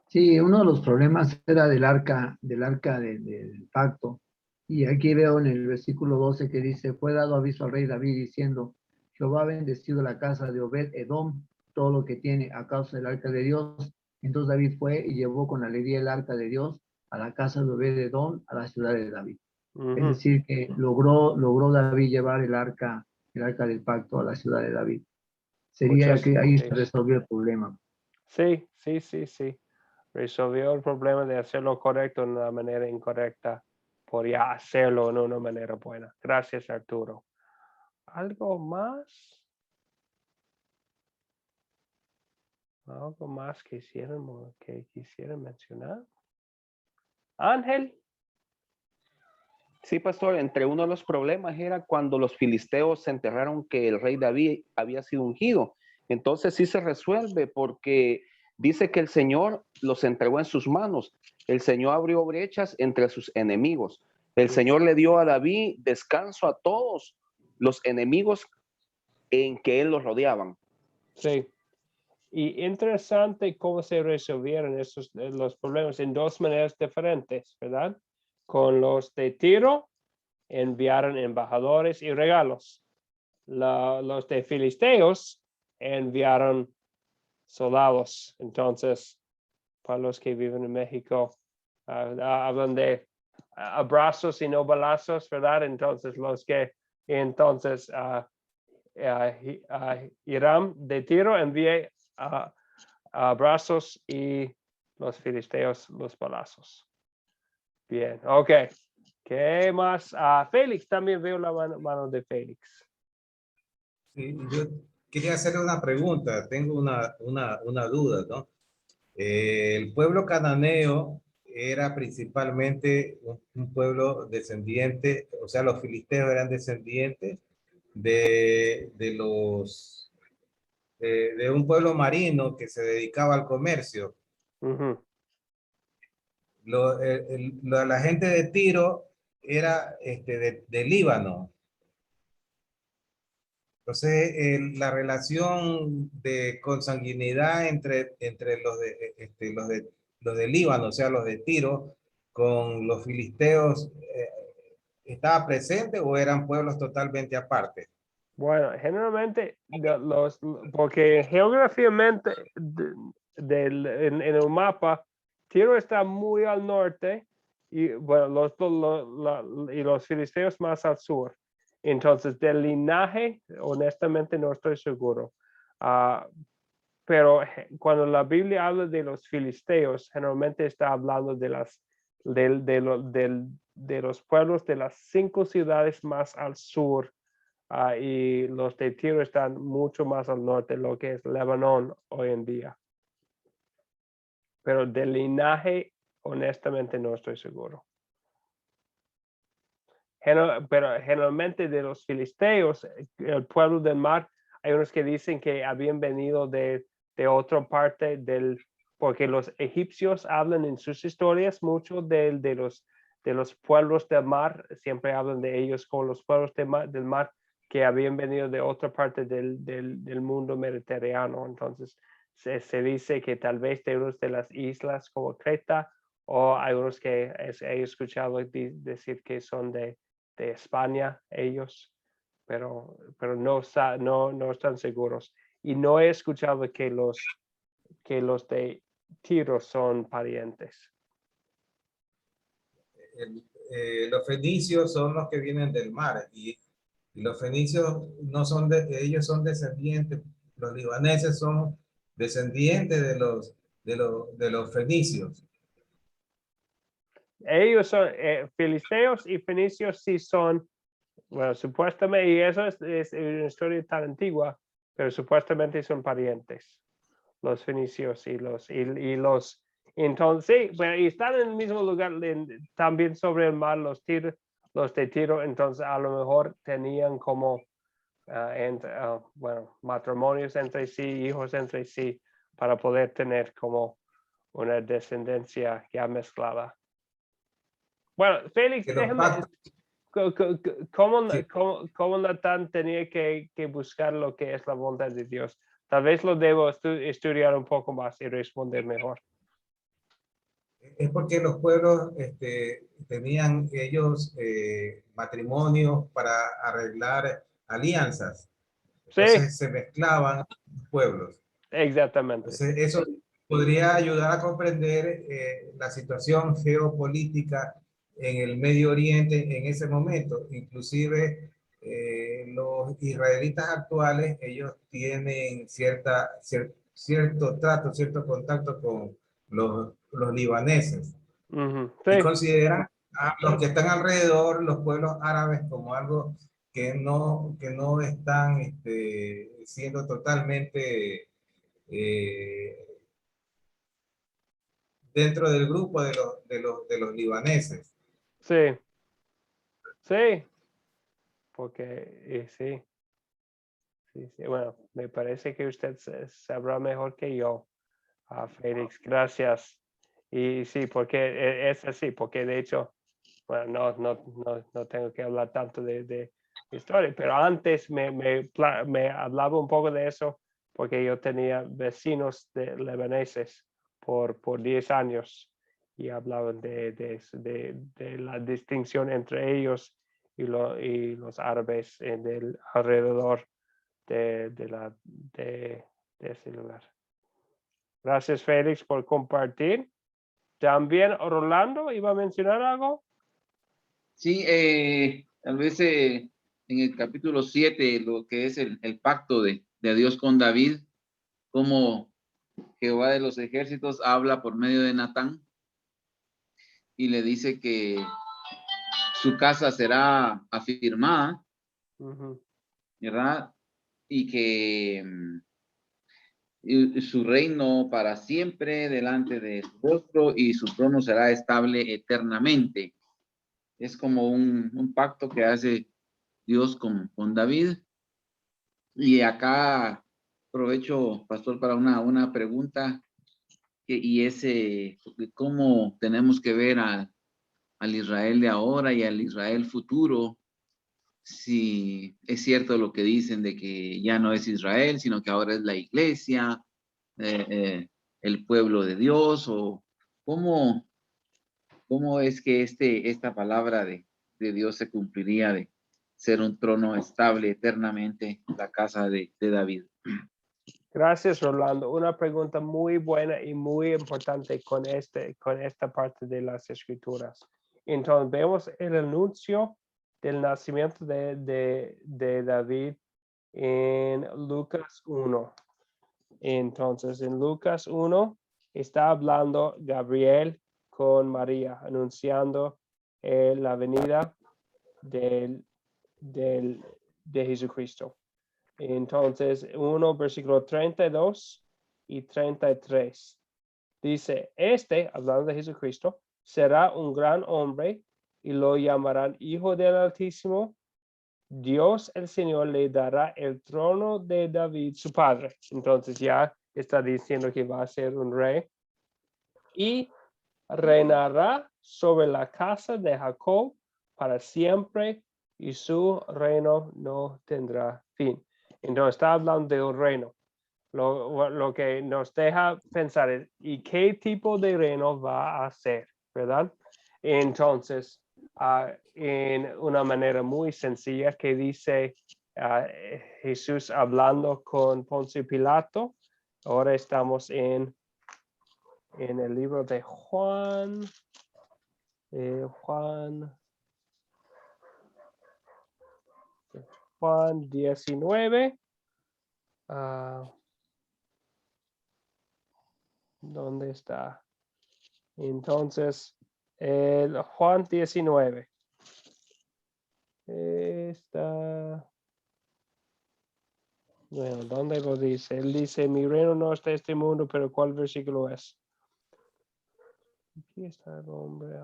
Sí, uno de los problemas era del arca del pacto. Y aquí veo en el versículo 12 que dice, fue dado aviso al rey David diciendo, Jehová ha bendecido la casa de Obed Edom, todo lo que tiene a causa del arca de Dios. Entonces David fue y llevó con alegría el arca de Dios a la casa de Obed Edom, a la ciudad de David. Es decir, que logró David llevar el arca del pacto a la ciudad de David. Sería que ahí se resolvió el problema. Sí. Resolvió el problema de hacerlo correcto en una manera incorrecta por ya hacerlo en una manera buena. Gracias, Arturo. ¿Algo más? ¿Algo más que quisieran mencionar? Ángel. Sí, pastor, entre uno de los problemas era cuando los filisteos se enteraron que el rey David había sido ungido. Entonces sí se resuelve porque dice que el Señor los entregó en sus manos. El Señor abrió brechas entre sus enemigos. El Señor le dio a David descanso a todos los enemigos en que él los rodeaban. Sí. Y interesante cómo se resolvieron los problemas en dos maneras diferentes, ¿verdad? Con los de Tiro enviaron embajadores y regalos. Los de Filisteos enviaron soldados. Entonces, para los que viven en México, hablan de abrazos y no balazos, ¿verdad? Entonces, Hiram de Tiro envié abrazos y los filisteos los balazos. Bien, ok. ¿Qué más? Félix, también veo la mano de Félix. Sí, yo quería hacerle una pregunta, tengo una duda, ¿no? El pueblo cananeo era principalmente un pueblo descendiente, o sea, los filisteos eran descendientes de un pueblo marino que se dedicaba al comercio. La gente de Tiro era de Líbano. Entonces, la relación de consanguinidad entre los de Líbano, o sea, los de Tiro, con los filisteos, ¿estaba presente o eran pueblos totalmente aparte? Bueno, generalmente, porque geográficamente en el mapa, Tiro está muy al norte y bueno, los filisteos más al sur. Entonces, del linaje, honestamente no estoy seguro. Pero cuando la Biblia habla de los filisteos, generalmente está hablando de los pueblos de las 5 ciudades más al sur. Y los de Tiro están mucho más al norte, lo que es Lebanon hoy en día. Pero del linaje, honestamente, no estoy seguro. Pero generalmente de los filisteos, el pueblo del mar, hay unos que dicen que habían venido de otra parte porque los egipcios hablan en sus historias mucho de los pueblos del mar, siempre hablan de ellos como los pueblos del mar que habían venido de otra parte del mundo mediterráneo. Entonces, se dice que tal vez de unas de las islas como Creta, o algunos que he escuchado decir que son de España ellos, pero no están seguros. Y no he escuchado que los de Tiro son parientes. Los fenicios son los que vienen del mar y los fenicios no son ellos son descendientes, los libaneses son descendientes de los fenicios. Ellos son filisteos y fenicios sí son, bueno, supuestamente, y eso es una historia tan antigua, pero supuestamente son parientes, los fenicios y los entonces, sí, bueno, y están en el mismo lugar, también sobre el mar, los de Tiro, entonces a lo mejor tenían como, bueno, matrimonios entre sí, hijos entre sí, para poder tener como una descendencia ya mezclada. Bueno, Félix, déjame, ¿cómo Natán tenía que buscar lo que es la voluntad de Dios? Tal vez lo debo estudiar un poco más y responder mejor. Es porque los pueblos tenían ellos matrimonios para arreglar alianzas. Entonces se mezclaban los pueblos. Exactamente. Entonces eso podría ayudar a comprender la situación geopolítica en el Medio Oriente en ese momento. Inclusive los israelitas actuales, ellos tienen cierto trato, cierto contacto con los libaneses. Y consideran a los que están alrededor, los pueblos árabes, como algo que no están siendo totalmente dentro del grupo de los libaneses. Sí, sí, porque sí. Bueno, me parece que usted sabrá mejor que yo, Félix, gracias. Y sí, porque es así, porque de hecho, bueno, no tengo que hablar tanto de historia, pero antes me hablaba un poco de eso porque yo tenía vecinos libaneses por 10 años y hablaban de la distinción entre ellos y los árabes del alrededor de ese lugar. Gracias, Félix, por compartir. También Rolando iba a mencionar algo. Sí, tal vez en el capítulo 7, lo que es el pacto de Dios con David, como Jehová de los ejércitos habla por medio de Natán y le dice que su casa será afirmada, ¿verdad? Y que su reino para siempre delante de su rostro y su trono será estable eternamente. Es como un pacto que hace Dios con David. Y acá aprovecho, pastor, para una pregunta y es cómo tenemos que ver al Israel de ahora y al Israel futuro, si es cierto lo que dicen de que ya no es Israel, sino que ahora es la iglesia, el pueblo de Dios, o cómo es que esta palabra de Dios se cumpliría de ser un trono estable eternamente, la casa de David. Gracias, Rolando. Una pregunta muy buena y muy importante con esta parte de las escrituras. Entonces, vemos el anuncio del nacimiento de David en Lucas 1. Entonces, en Lucas 1 está hablando Gabriel con María, anunciando la venida de Jesucristo. Entonces, 1, versículo 32 y 33. Dice, hablando de Jesucristo, será un gran hombre y lo llamarán Hijo del Altísimo. Dios el Señor le dará el trono de David, su padre. Entonces ya está diciendo que va a ser un rey. Y reinará sobre la casa de Jacob para siempre y su reino no tendrá fin. Entonces está hablando de un reino. Lo que nos deja pensar es, ¿y qué tipo de reino va a ser? ¿Verdad? Entonces, en una manera muy sencilla que dice Jesús hablando con Poncio Pilato. Ahora estamos en el libro de Juan. Juan 19. ¿Dónde está? Entonces, Juan 19. Está. Bueno, ¿dónde lo dice? Él dice, mi reino no está en este mundo, pero ¿cuál versículo es? Aquí está el hombre.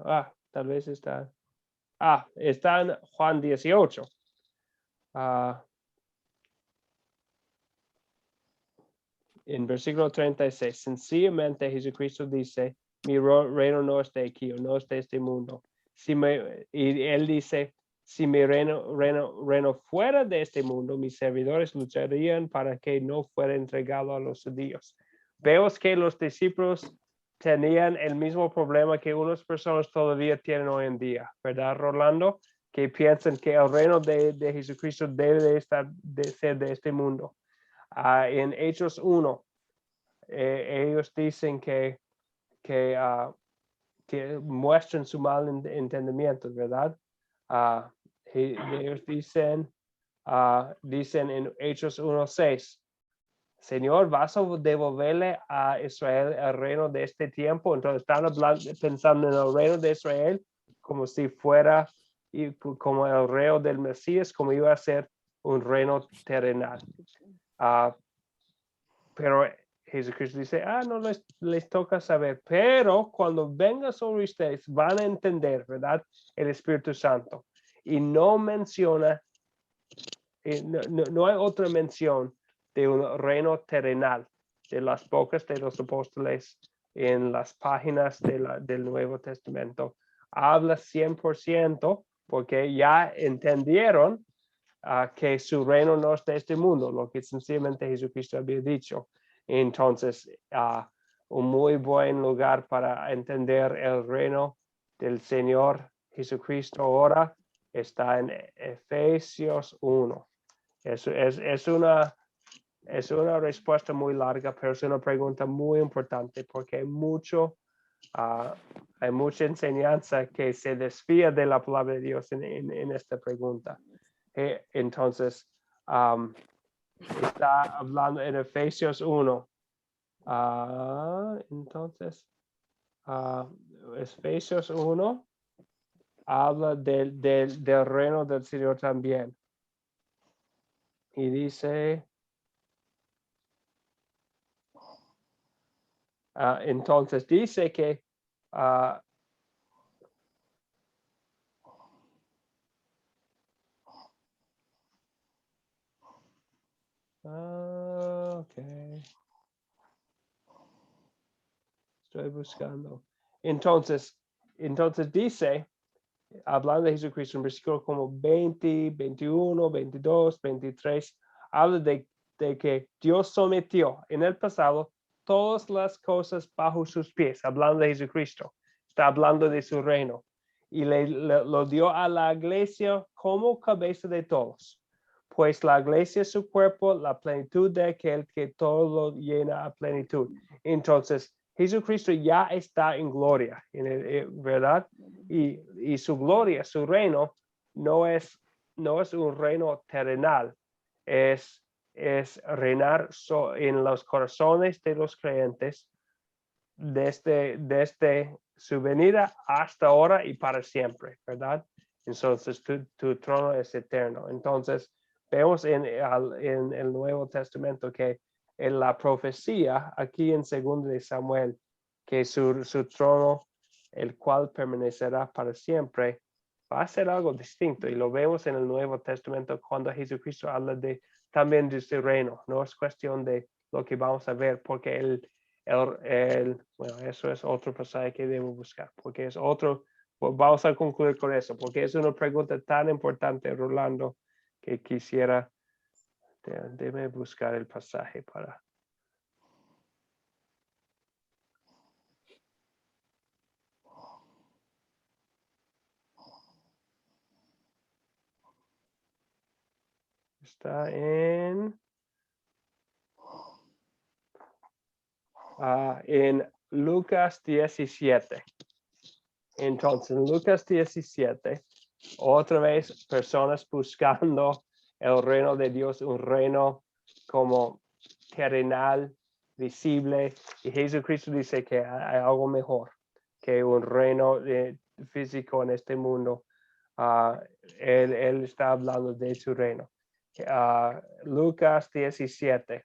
Tal vez está. Está en Juan 18. En versículo 36, sencillamente Jesucristo dice, mi reino no está aquí, o no está en este mundo. Y él dice, si mi reino fuera de este mundo, mis servidores lucharían para que no fuera entregado a los judíos. Vemos que los discípulos tenían el mismo problema que unas personas todavía tienen hoy en día, ¿verdad, Rolando? Que piensan que el reino de Jesucristo debe de ser de este mundo. En Hechos 1, ellos dicen que muestran su mal entendimiento, ¿verdad? Ellos dicen en Hechos 1:6, Señor, ¿vas a devolverle a Israel el reino de este tiempo? Entonces están pensando en el reino de Israel como si fuera como el reino del Mesías, como iba a ser un reino terrenal. Pero Jesucristo dice, no les toca saber, pero cuando venga sobre ustedes van a entender, ¿verdad? El Espíritu Santo. Y no menciona, no hay otra mención de un reino terrenal, de las bocas de los apóstoles en las páginas del Nuevo Testamento. Habla 100% porque ya entendieron que su reino no es de este mundo, lo que sencillamente Jesucristo había dicho. Entonces, un muy buen lugar para entender el reino del Señor Jesucristo ahora está en Efesios 1. Es una respuesta muy larga, pero es una pregunta muy importante porque hay mucha enseñanza que se desvía de la palabra de Dios en esta pregunta. Entonces, está hablando en Efesios 1. Entonces, Efesios 1 habla del reino del Señor también. Y dice, entonces dice que okay. Estoy buscando. Entonces dice, hablando de Jesucristo, en versículo como 20, 21, 22, 23, habla de que Dios sometió en el pasado todas las cosas bajo sus pies, hablando de Jesucristo. Está hablando de su reino. Y lo dio a la iglesia como cabeza de todos. Pues la iglesia es su cuerpo, la plenitud de aquel que todo lo llena a plenitud. Entonces, Jesucristo ya está en gloria, ¿verdad? Y su gloria, su reino, no es un reino terrenal, es reinar en los corazones de los creyentes desde su venida hasta ahora y para siempre, ¿verdad? Entonces, tu trono es eterno. Entonces, vemos en el Nuevo Testamento que en la profecía, aquí en 2 de Samuel, que su trono, el cual permanecerá para siempre, va a ser algo distinto. Y lo vemos en el Nuevo Testamento cuando Jesucristo habla también de su reino. No es cuestión de lo que vamos a ver, porque bueno, eso es otro pasaje que debo buscar, porque es otro, pues vamos a concluir con eso, porque es una pregunta tan importante, Rolando, que quisiera, déjeme buscar el pasaje para... Está en Lucas 17. Entonces, en Lucas 17, otra vez personas buscando el reino de Dios, un reino como terrenal, visible. Y Jesucristo dice que hay algo mejor que un reino físico en este mundo. Él está hablando de su reino. Lucas 17,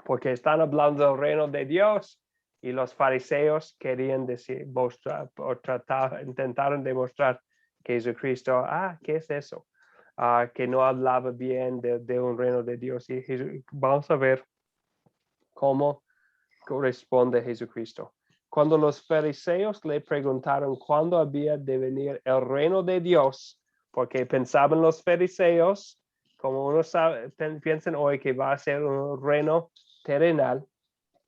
porque están hablando del reino de Dios y los fariseos querían decir, mostrar o intentaron demostrar que Jesucristo, ¿qué es eso? Que no hablaba bien de un reino de Dios. Y vamos a ver cómo corresponde Jesucristo. Cuando los fariseos le preguntaron cuándo había de venir el reino de Dios, porque pensaban los fariseos, como uno sabe, piensan hoy que va a ser un reino terrenal,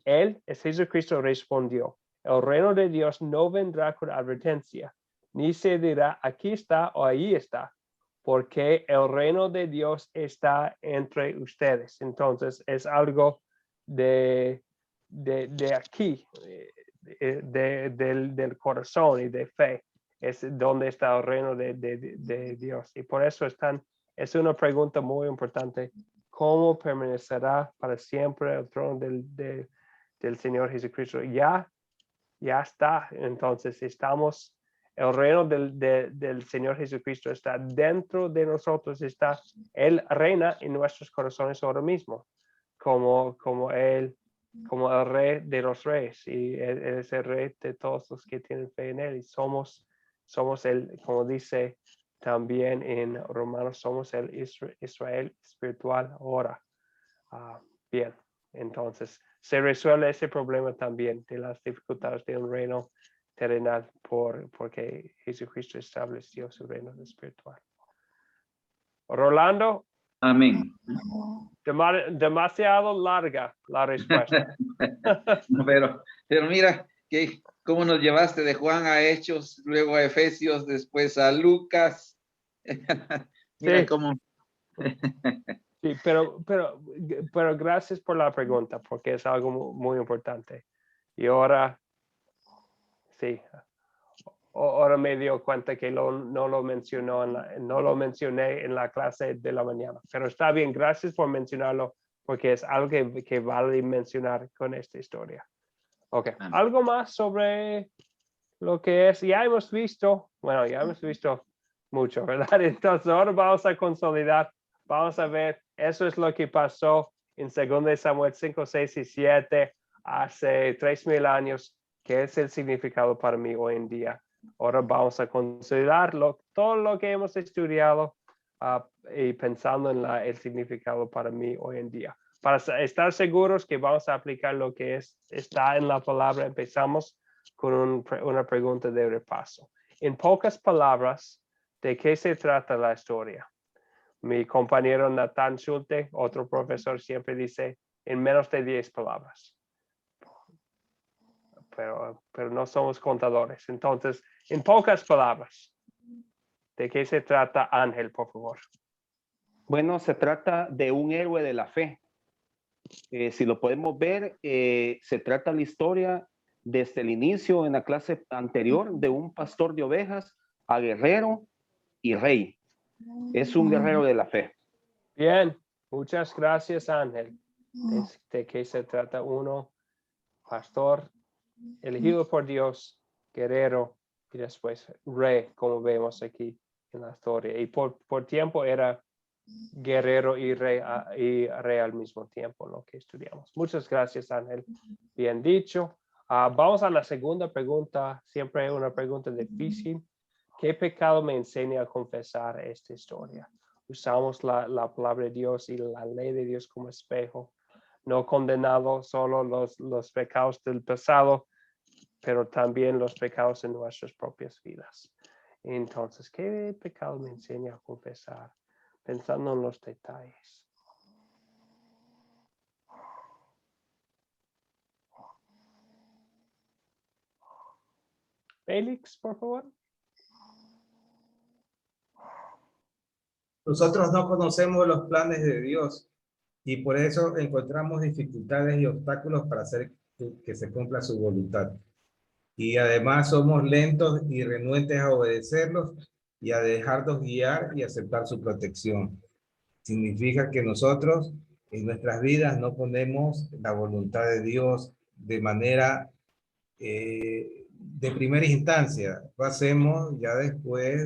él, es Jesucristo, respondió, el reino de Dios no vendrá con advertencia, ni se dirá aquí está o ahí está, porque el reino de Dios está entre ustedes. Entonces es algo de aquí, del corazón y de fe, es donde está el reino de Dios. Y por eso es una pregunta muy importante, ¿cómo permanecerá para siempre el trono del Señor Jesucristo? Ya está. Entonces el reino del Señor Jesucristo está dentro de nosotros, Él reina en nuestros corazones ahora mismo, como el rey de los reyes, y él es el rey de todos los que tienen fe en él, y somos como dice también en Romanos, somos el Israel espiritual ahora. Bien, entonces se resuelve ese problema también de las dificultades de un reino terrenal porque Jesucristo estableció su reino espiritual. Rolando. Amén. Demasiado larga la respuesta. No, pero mira, cómo nos llevaste de Juan a Hechos, luego a Efesios, después a Lucas. Mira sí. cómo. Sí, pero gracias por la pregunta, porque es algo muy importante. Y ahora, sí, ahora me dio cuenta que no lo mencioné en la clase de la mañana. Pero está bien, gracias por mencionarlo, porque es algo que vale mencionar con esta historia. Ok, algo más sobre lo que es, ya hemos visto mucho, ¿verdad? Entonces ahora vamos a consolidar, vamos a ver, eso es lo que pasó en 2 Samuel 5, 6 y 7 hace 3,000 años, que es el significado para mí hoy en día. Ahora vamos a considerar todo lo que hemos estudiado y pensando en el significado para mí hoy en día. Para estar seguros que vamos a aplicar lo que está en la palabra, empezamos con una pregunta de repaso. En pocas palabras, ¿de qué se trata la historia? Mi compañero Nathan Schulte, otro profesor, siempre dice en menos de 10 palabras. Pero no somos contadores. Entonces, en pocas palabras, ¿de qué se trata, Ángel, por favor? Bueno, se trata de un héroe de la fe. Si lo podemos ver, se trata la historia desde el inicio en la clase anterior de un pastor de ovejas a guerrero y rey. Es un guerrero de la fe. Bien, muchas gracias, Ángel. ¿De qué se trata uno? Pastor elegido por Dios, guerrero y después rey, como vemos aquí en la historia. Y por tiempo era guerrero y rey al mismo tiempo, lo que estudiamos. Muchas gracias, Ángel. Bien dicho. Vamos a la segunda pregunta, siempre una pregunta difícil. ¿Qué pecado me enseña a confesar esta historia? Usamos la palabra de Dios y la ley de Dios como espejo. no condenado solo los pecados del pasado, pero también los pecados en nuestras propias vidas. Entonces, ¿qué pecado me enseña a confesar? Pensando en los detalles. Félix, por favor. Nosotros no conocemos los planes de Dios y por eso encontramos dificultades y obstáculos para hacer que se cumpla su voluntad. Y además somos lentos y renuentes a obedecerlos y a dejarnos guiar y aceptar su protección. Significa que nosotros en nuestras vidas no ponemos la voluntad de Dios de manera de primera instancia. Lo hacemos ya después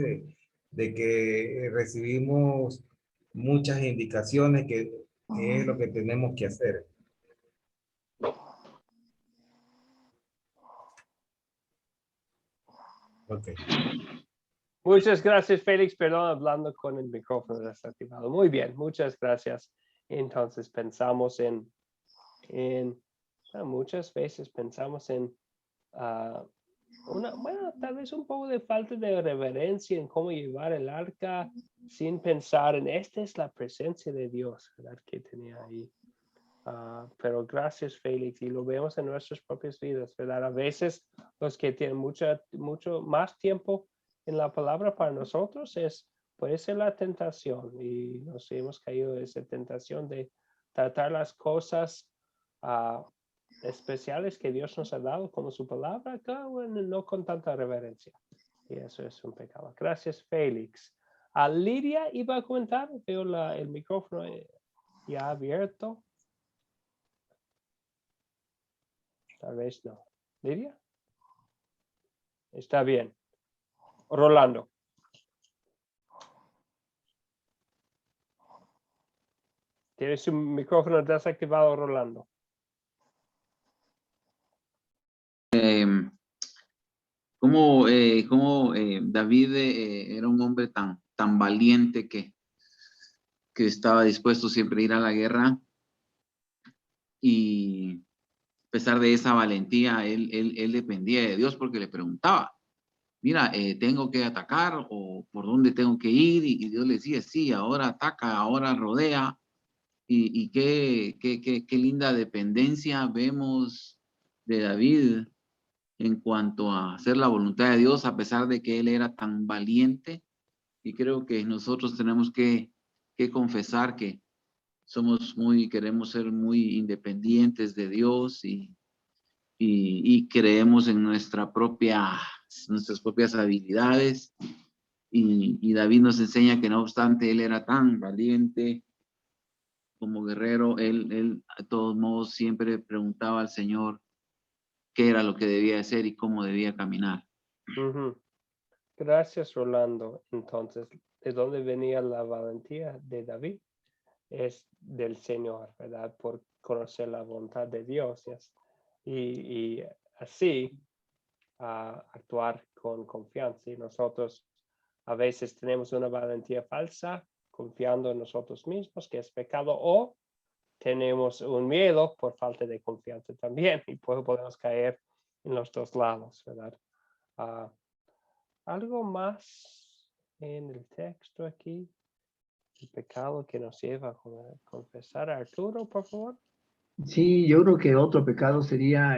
de que recibimos muchas indicaciones que es lo que tenemos que hacer. Okay. Muchas gracias, Félix. Perdón, hablando con el micrófono desactivado. Muy bien, muchas gracias. Entonces pensamos muchas veces pensamos en tal vez un poco de falta de reverencia en cómo llevar el arca sin pensar en esta es la presencia de Dios, ¿verdad? Que tenía ahí. Pero gracias, Félix, y lo vemos en nuestras propias vidas, ¿verdad? A veces los que tienen mucho más tiempo en la palabra para nosotros puede ser la tentación, y nos hemos caído en esa tentación de tratar las cosas especiales que Dios nos ha dado como su palabra, no con tanta reverencia. Y eso es un pecado. Gracias, Félix. Lidia iba a comentar, veo el micrófono ya abierto. Tal vez no. ¿Lidia? Está bien. Rolando. Tienes su micrófono desactivado, Rolando. Como David era un hombre tan valiente que estaba dispuesto siempre a ir a la guerra, y a pesar de esa valentía, él dependía de Dios porque le preguntaba, mira, ¿tengo que atacar o por dónde tengo que ir? Y Dios le decía, sí, ahora ataca, ahora rodea. Y qué linda dependencia vemos de David en cuanto a hacer la voluntad de Dios, a pesar de que él era tan valiente. Y creo que nosotros tenemos que confesar que queremos ser muy independientes de Dios y creemos en nuestras propias habilidades. Y David nos enseña que no obstante él era tan valiente como guerrero, él de todos modos siempre preguntaba al Señor qué era lo que debía hacer y cómo debía caminar. Gracias, Rolando. Entonces, ¿de dónde venía la valentía de David? Es del Señor, ¿verdad? Por conocer la voluntad de Dios. Y así actuar con confianza. Y nosotros a veces tenemos una valentía falsa, confiando en nosotros mismos, que es pecado, o tenemos un miedo por falta de confianza también, y podemos caer en los dos lados, ¿verdad? Algo más en el texto aquí, el pecado que nos lleva a confesar. Arturo, por favor. Sí, yo creo que otro pecado sería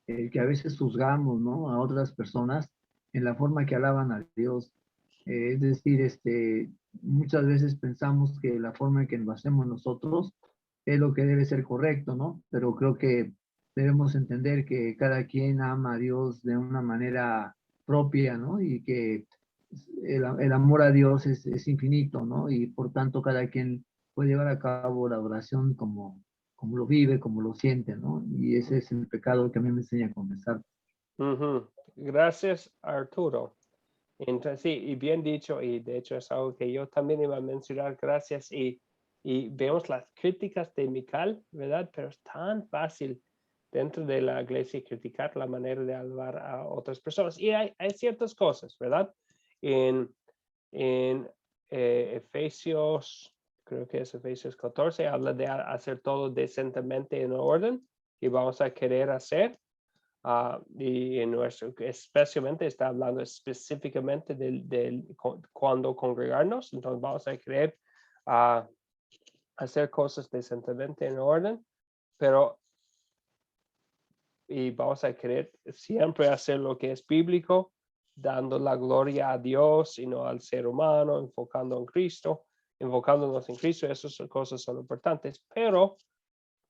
el que a veces juzgamos, ¿no?, a otras personas en la forma que alaban a Dios. Es decir, muchas veces pensamos que la forma en que lo hacemos nosotros es lo que debe ser correcto, ¿no? Pero creo que debemos entender que cada quien ama a Dios de una manera propia, ¿no? Y que el amor a Dios es infinito, ¿no? Y por tanto cada quien puede llevar a cabo la adoración como lo vive, como lo siente, ¿no? Y ese es el pecado que a mí me enseña a confesar. Gracias, Arturo. Entonces, sí, y bien dicho, y de hecho es algo que yo también iba a mencionar, gracias, y vemos las críticas de Mical, ¿verdad? Pero es tan fácil dentro de la iglesia criticar la manera de alabar a otras personas. Y hay ciertas cosas, ¿verdad? En Efesios creo que es Efesios 14, habla de hacer todo decentemente en orden y vamos a querer hacer. Y en nuestro, especialmente está hablando específicamente cuando congregarnos, entonces vamos a querer hacer cosas decentemente en orden, pero y vamos a querer siempre hacer lo que es bíblico, dando la gloria a Dios y no al ser humano, enfocándonos en Cristo, esas cosas son importantes, pero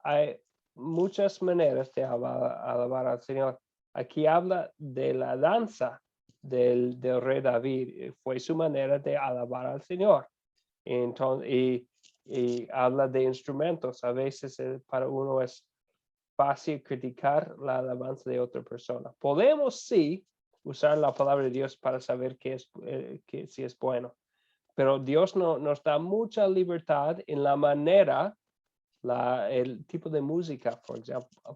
hay muchas maneras de alabar al Señor. Aquí habla de la danza del rey David, fue su manera de alabar al Señor. Entonces, y habla de instrumentos, a veces para uno es fácil criticar la alabanza de otra persona. Podemos sí usar la palabra de Dios para saber que si es bueno, pero Dios nos da mucha libertad en la manera, el tipo de música,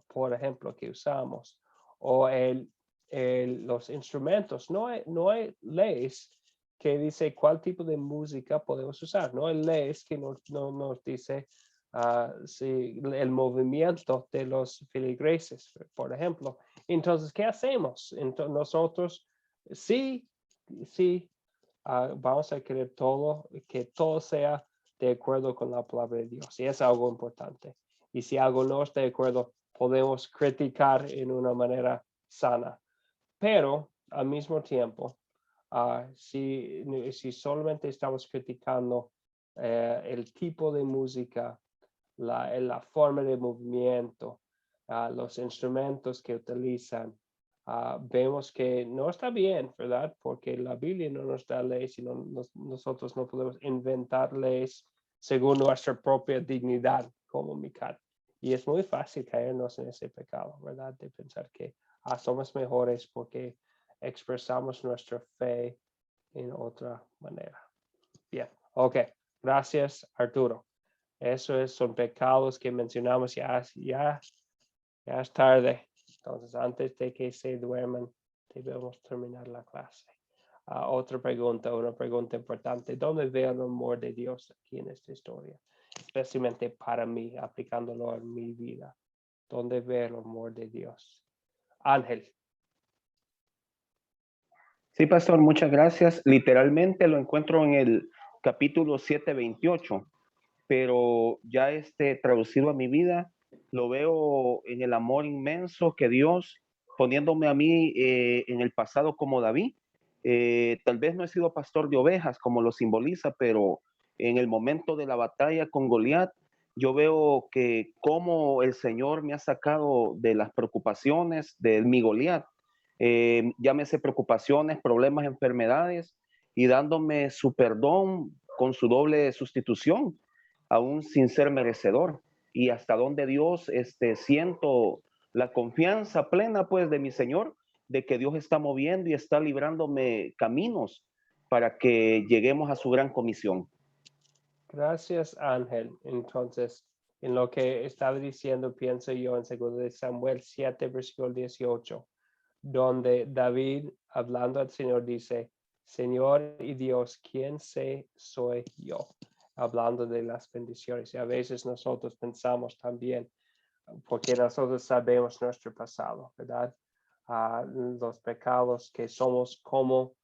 por ejemplo, que usamos, o los instrumentos. No hay leyes que dice cuál tipo de música podemos usar. No hay leyes que nos dice si el movimiento de los feligreses, por ejemplo. Entonces, ¿qué hacemos? Entonces, nosotros sí, vamos a querer que todo sea de acuerdo con la palabra de Dios. Y es algo importante. Y si algo no está de acuerdo, podemos criticar en una manera sana. Pero al mismo tiempo, si solamente estamos criticando el tipo de música, la forma de movimiento, los instrumentos que utilizan, vemos que no está bien, ¿verdad? Porque la Biblia no nos da leyes y nosotros no podemos inventar leyes según nuestra propia dignidad como Mical. Y es muy fácil caernos en ese pecado, ¿verdad? De pensar que somos mejores porque expresamos nuestra fe en otra manera. Bien, ok. Gracias, Arturo. Son pecados que mencionamos ya es tarde. Entonces, antes de que se duerman, debemos terminar la clase. Una pregunta importante. ¿Dónde veo el amor de Dios aquí en esta historia? Especialmente para mí, aplicándolo en mi vida. ¿Dónde veo el amor de Dios? Ángel. Sí, pastor, muchas gracias. Literalmente lo encuentro en el capítulo 7:28, pero ya traducido a mi vida, lo veo en el amor inmenso que Dios, poniéndome a mí en el pasado como David. Tal vez no he sido pastor de ovejas como lo simboliza, pero en el momento de la batalla con Goliat, yo veo que cómo el Señor me ha sacado de las preocupaciones de mi Goliat, llámese preocupaciones, problemas, enfermedades, y dándome su perdón con su doble sustitución, aún sin ser merecedor. Y hasta donde Dios, siento la confianza plena, pues, de mi Señor, de que Dios está moviendo y está librándome caminos para que lleguemos a su gran comisión. Gracias, Ángel. Entonces, en lo que estaba diciendo, pienso yo en 2 Samuel 7, versículo 18, donde David, hablando al Señor, dice, Señor y Dios, ¿quién soy yo? Hablando de las bendiciones. Y a veces nosotros pensamos también, porque nosotros sabemos nuestro pasado, ¿verdad? Los pecados que somos como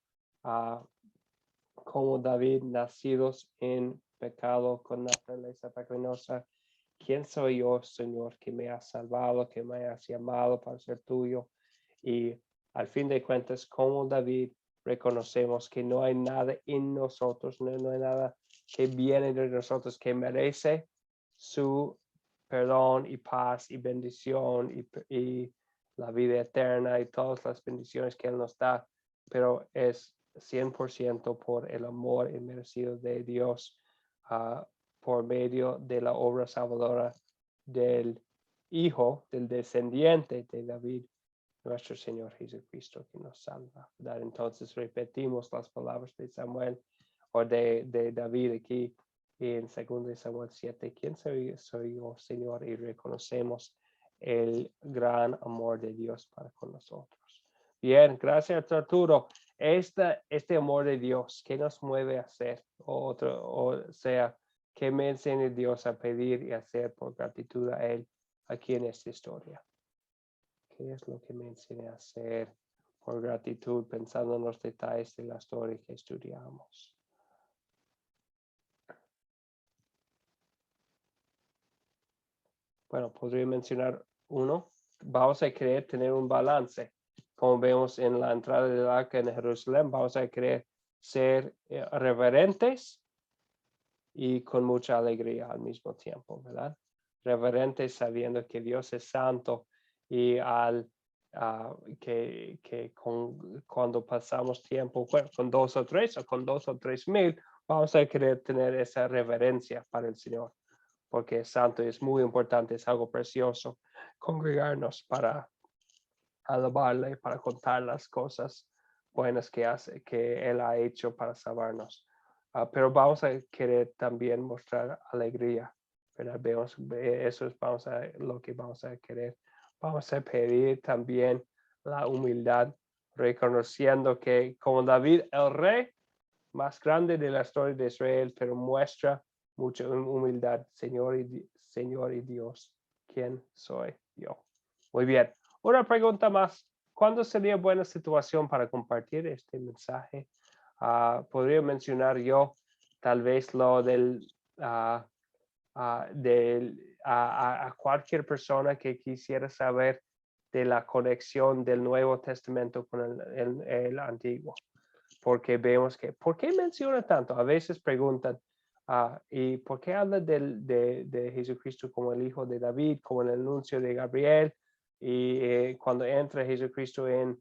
David, nacidos en pecado con naturaleza pecaminosa. ¿Quién soy yo, Señor, que me has salvado, que me has llamado para ser tuyo? Y al fin de cuentas, como David, reconocemos que no hay nada en nosotros, no hay nada que viene de nosotros que merece su perdón y paz y bendición y la vida eterna y todas las bendiciones que Él nos da, pero es 100% por el amor inmerecido de Dios por medio de la obra salvadora del Hijo, del descendiente de David, nuestro Señor Jesucristo, que nos salva, ¿verdad? Entonces repetimos las palabras de Samuel o de David aquí en 2 Samuel 7. ¿Quién soy yo, Señor? Y reconocemos el gran amor de Dios para con nosotros. Bien, gracias, Arturo. Este amor de Dios, ¿qué nos mueve a hacer? O sea, ¿Qué me enseña Dios a pedir y hacer por gratitud a Él aquí en esta historia? ¿Qué es lo que me enseña a hacer por gratitud pensando en los detalles de la historia que estudiamos? Bueno, podría mencionar uno. Vamos a querer tener un balance. Como vemos en la entrada del arca en Jerusalén, vamos a querer ser reverentes y con mucha alegría al mismo tiempo, ¿verdad? Reverentes sabiendo que Dios es santo y cuando pasamos tiempo con 2 o 3 o con 2 o 3,000, vamos a querer tener esa reverencia para el Señor, porque es santo y es muy importante, es algo precioso congregarnos para alabarle, para contar las cosas buenas que Él ha hecho para salvarnos. Pero vamos a querer también mostrar alegría, ¿verdad? Eso es lo que vamos a querer. Vamos a pedir también la humildad, reconociendo que como David, el rey más grande de la historia de Israel, pero muestra mucha humildad, Señor y Dios, ¿quién soy yo? Muy bien. Una pregunta más. ¿Cuándo sería buena situación para compartir este mensaje? Podría mencionar yo tal vez lo a cualquier persona que quisiera saber de la conexión del Nuevo Testamento con el Antiguo. Porque vemos que, ¿por qué menciona tanto? A veces preguntan, ¿y por qué habla de Jesucristo como el hijo de David, como el anuncio de Gabriel? Y cuando entra Jesucristo en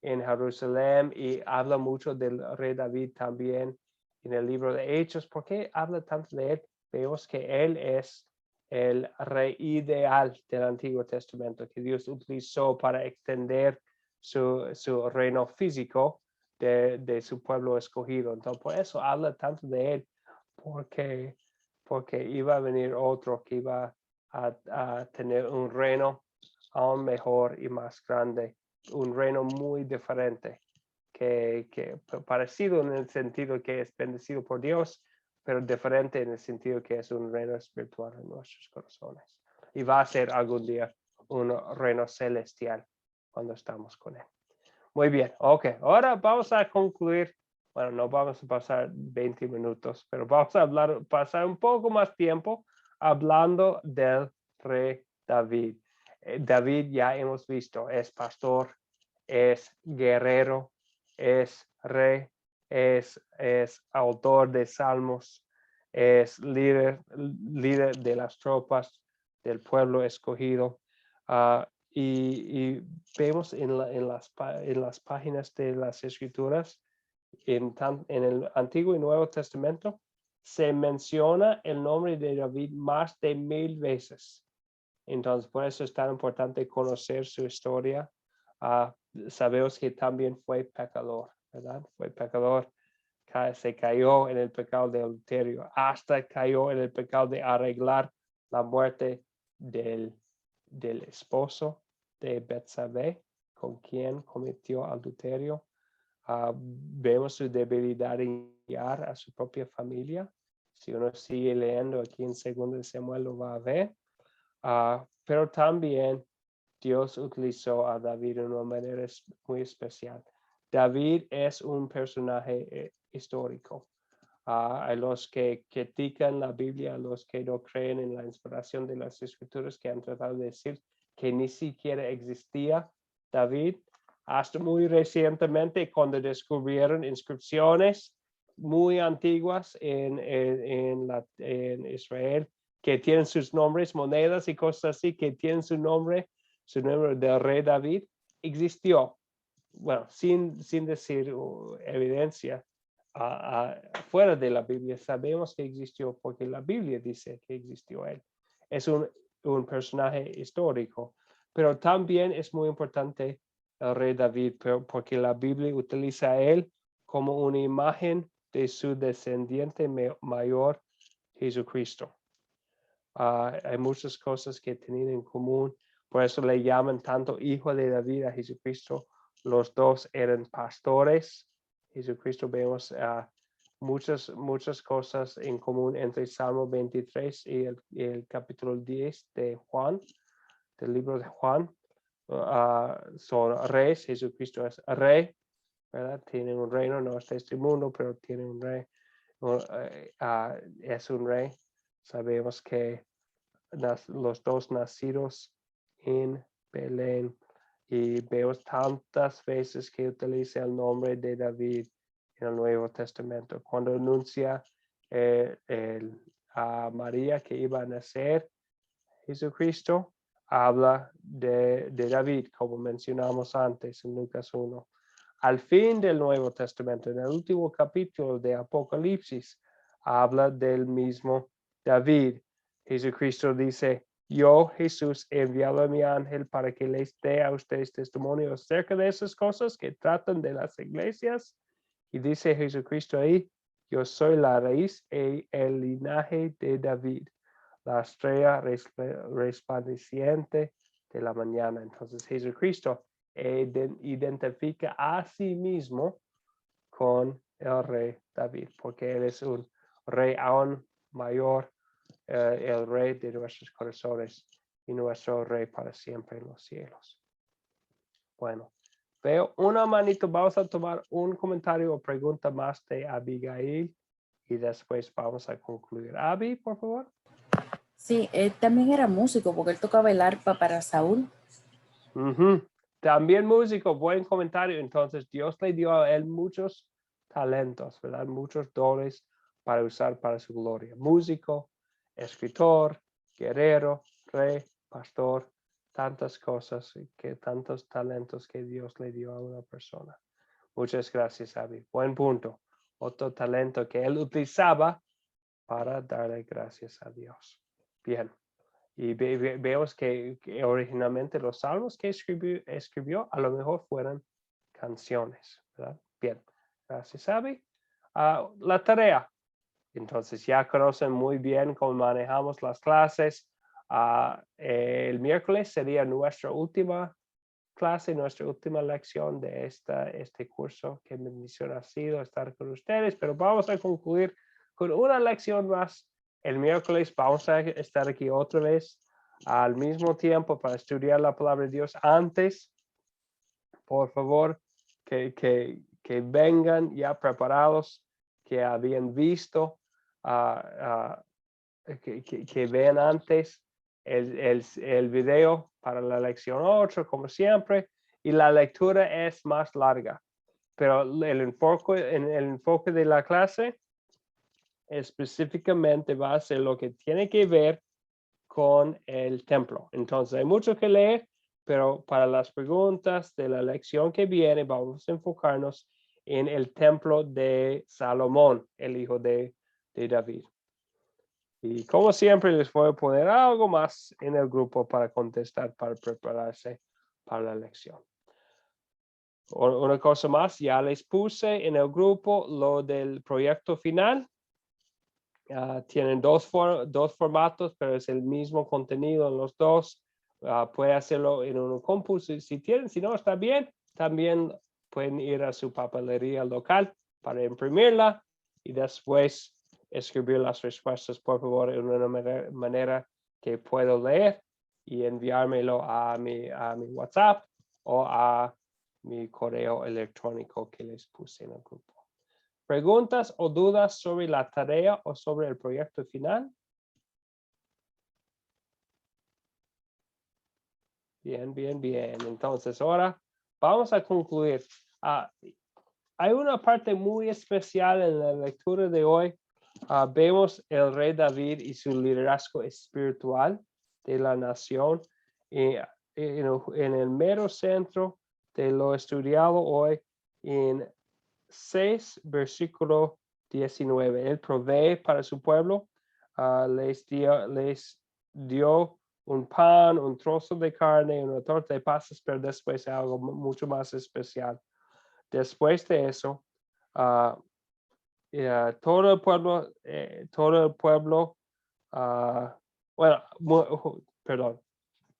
Jerusalén y habla mucho del rey David también en el libro de Hechos, ¿por qué habla tanto de él? Vemos que él es el rey ideal del Antiguo Testamento, que Dios utilizó para extender su reino físico de su pueblo escogido. Entonces, por eso habla tanto de él, porque iba a venir otro que iba a tener un reino aún mejor y más grande, un reino muy diferente, que parecido en el sentido que es bendecido por Dios, pero diferente en el sentido que es un reino espiritual en nuestros corazones. Y va a ser algún día un reino celestial cuando estamos con él. Muy bien, ok. Ahora vamos a concluir. Bueno, no vamos a pasar 20 minutos, pero vamos a pasar un poco más tiempo hablando del rey David. David ya hemos visto, es pastor, es guerrero, es rey, es autor de salmos, es líder de las tropas del pueblo escogido. Y vemos en las páginas de las Escrituras, en el Antiguo y Nuevo Testamento, se menciona el nombre de David más de 1000 veces. Entonces, por eso es tan importante conocer su historia. Sabemos que también fue pecador, ¿verdad? Fue pecador, se cayó en el pecado de adulterio, hasta cayó en el pecado de arreglar la muerte del esposo de Betsabé, con quien cometió adulterio. Vemos su debilidad en guiar a su propia familia. Si uno sigue leyendo aquí en 2 Samuel lo va a ver. Pero también Dios utilizó a David de una manera muy especial. David es un personaje histórico. A los que critican la Biblia, a los que no creen en la inspiración de las Escrituras, que han tratado de decir que ni siquiera existía David, hasta muy recientemente cuando descubrieron inscripciones muy antiguas en Israel, que tienen sus nombres, monedas y cosas así, que tienen su nombre del rey David, existió. Bueno, sin decir evidencia fuera de la Biblia, sabemos que existió porque la Biblia dice que existió él. Es un personaje histórico, pero también es muy importante el rey David, porque la Biblia utiliza a él como una imagen de su descendiente mayor, Jesucristo. Hay muchas cosas que tienen en común, por eso le llaman tanto hijo de David a Jesucristo. Los dos eran pastores. Jesucristo vemos muchas cosas en común entre Salmo 23 y el capítulo 10 de Juan, del libro de Juan. Son reyes, Jesucristo es rey, ¿verdad? Tiene un reino, no es de este mundo, pero tiene un rey. Es un rey. Sabemos que los dos nacidos en Belén, y veo tantas veces que utiliza el nombre de David en el Nuevo Testamento. Cuando anuncia a María que iba a nacer Jesucristo, habla de David, como mencionamos antes en Lucas 1. Al fin del Nuevo Testamento, en el último capítulo de Apocalipsis, habla del mismo David. Jesucristo dice: yo, Jesús, he enviado a mi ángel para que les dé a ustedes testimonio acerca de esas cosas que tratan de las iglesias. Y dice Jesucristo ahí: yo soy la raíz y el linaje de David, la estrella resplandeciente de la mañana. Entonces Jesucristo identifica a sí mismo con el rey David, porque él es un rey aún mayor, el rey de nuestros corazones y nuestro rey para siempre en los cielos. Bueno, veo una manito. Vamos a tomar un comentario o pregunta más de Abigail y después vamos a concluir. Abby, por favor. Sí, él también era músico porque él tocaba el arpa para Saúl. También músico, buen comentario. Entonces Dios le dio a él muchos talentos, ¿verdad? Muchos dones para usar para su gloria. Músico, escritor, guerrero, rey, pastor, tantas cosas, tantos talentos que Dios le dio a una persona. Muchas gracias, Abby. Buen punto. Otro talento que él utilizaba para darle gracias a Dios. Bien. Y vemos que originalmente los salmos que escribió a lo mejor fueran canciones, ¿verdad? Bien, gracias, Abby. La tarea. Entonces ya conocen muy bien cómo manejamos las clases. El miércoles sería nuestra última clase, nuestra última lección de este curso. Qué bendición ha sido estar con ustedes, pero vamos a concluir con una lección más. El miércoles vamos a estar aquí otra vez al mismo tiempo para estudiar la palabra de Dios. Antes, por favor, que vengan ya preparados, que habían visto, que vean antes el video para la lección 8, como siempre, y la lectura es más larga, pero el enfoque de la clase específicamente va a ser lo que tiene que ver con el templo. Entonces hay mucho que leer, pero para las preguntas de la lección que viene vamos a enfocarnos en el templo de Salomón, el hijo de David. Y como siempre les voy a poner algo más en el grupo para contestar, para prepararse para la lección. Una cosa más, ya les puse en el grupo lo del proyecto final. Tienen dos formatos, pero es el mismo contenido en los dos. Puede hacerlo en un compu si tienen, si no está bien, también pueden ir a su papelería local para imprimirla y después escribir las respuestas, por favor, en una manera que puedo leer y enviármelo a mi WhatsApp o a mi correo electrónico que les puse en el grupo. ¿Preguntas o dudas sobre la tarea o sobre el proyecto final? Bien, bien, bien. Entonces, ahora vamos a concluir. Hay una parte muy especial en la lectura de hoy. Vemos el rey David y su liderazgo espiritual de la nación. En el mero centro de lo estudiado hoy, en 6, versículo 19. Él provee para su pueblo, les dio un pan, un trozo de carne, una torta de pasas, pero después algo mucho más especial. Después de eso, todo el pueblo,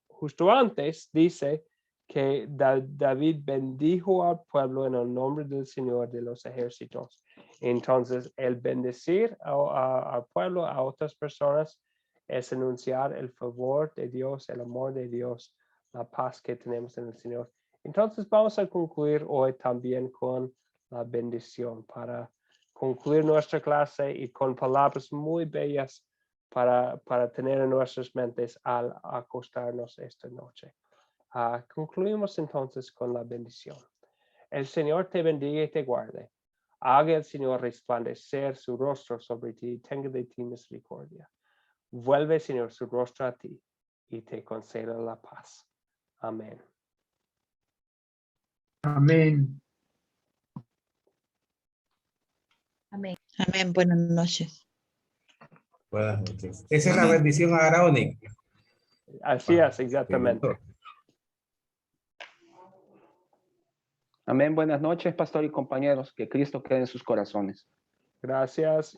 justo antes dice que David bendijo al pueblo en el nombre del Señor de los ejércitos. Entonces, el bendecir al pueblo, a otras personas, es anunciar el favor de Dios, el amor de Dios, la paz que tenemos en el Señor. Entonces, vamos a concluir hoy también con la bendición para concluir nuestra clase y con palabras muy bellas para tener en nuestras mentes al acostarnos esta noche. Concluimos entonces con la bendición. El Señor te bendiga y te guarde. Haga el Señor resplandecer su rostro sobre ti y tenga de ti misericordia. Vuelve, Señor, su rostro a ti y te conceda la paz. Amén. Amén. Amén. Amén. Buenas noches. Buenas noches. Esa es la bendición aarónica. Así es, exactamente. Amén. Buenas noches, pastor y compañeros. Que Cristo quede en sus corazones. Gracias.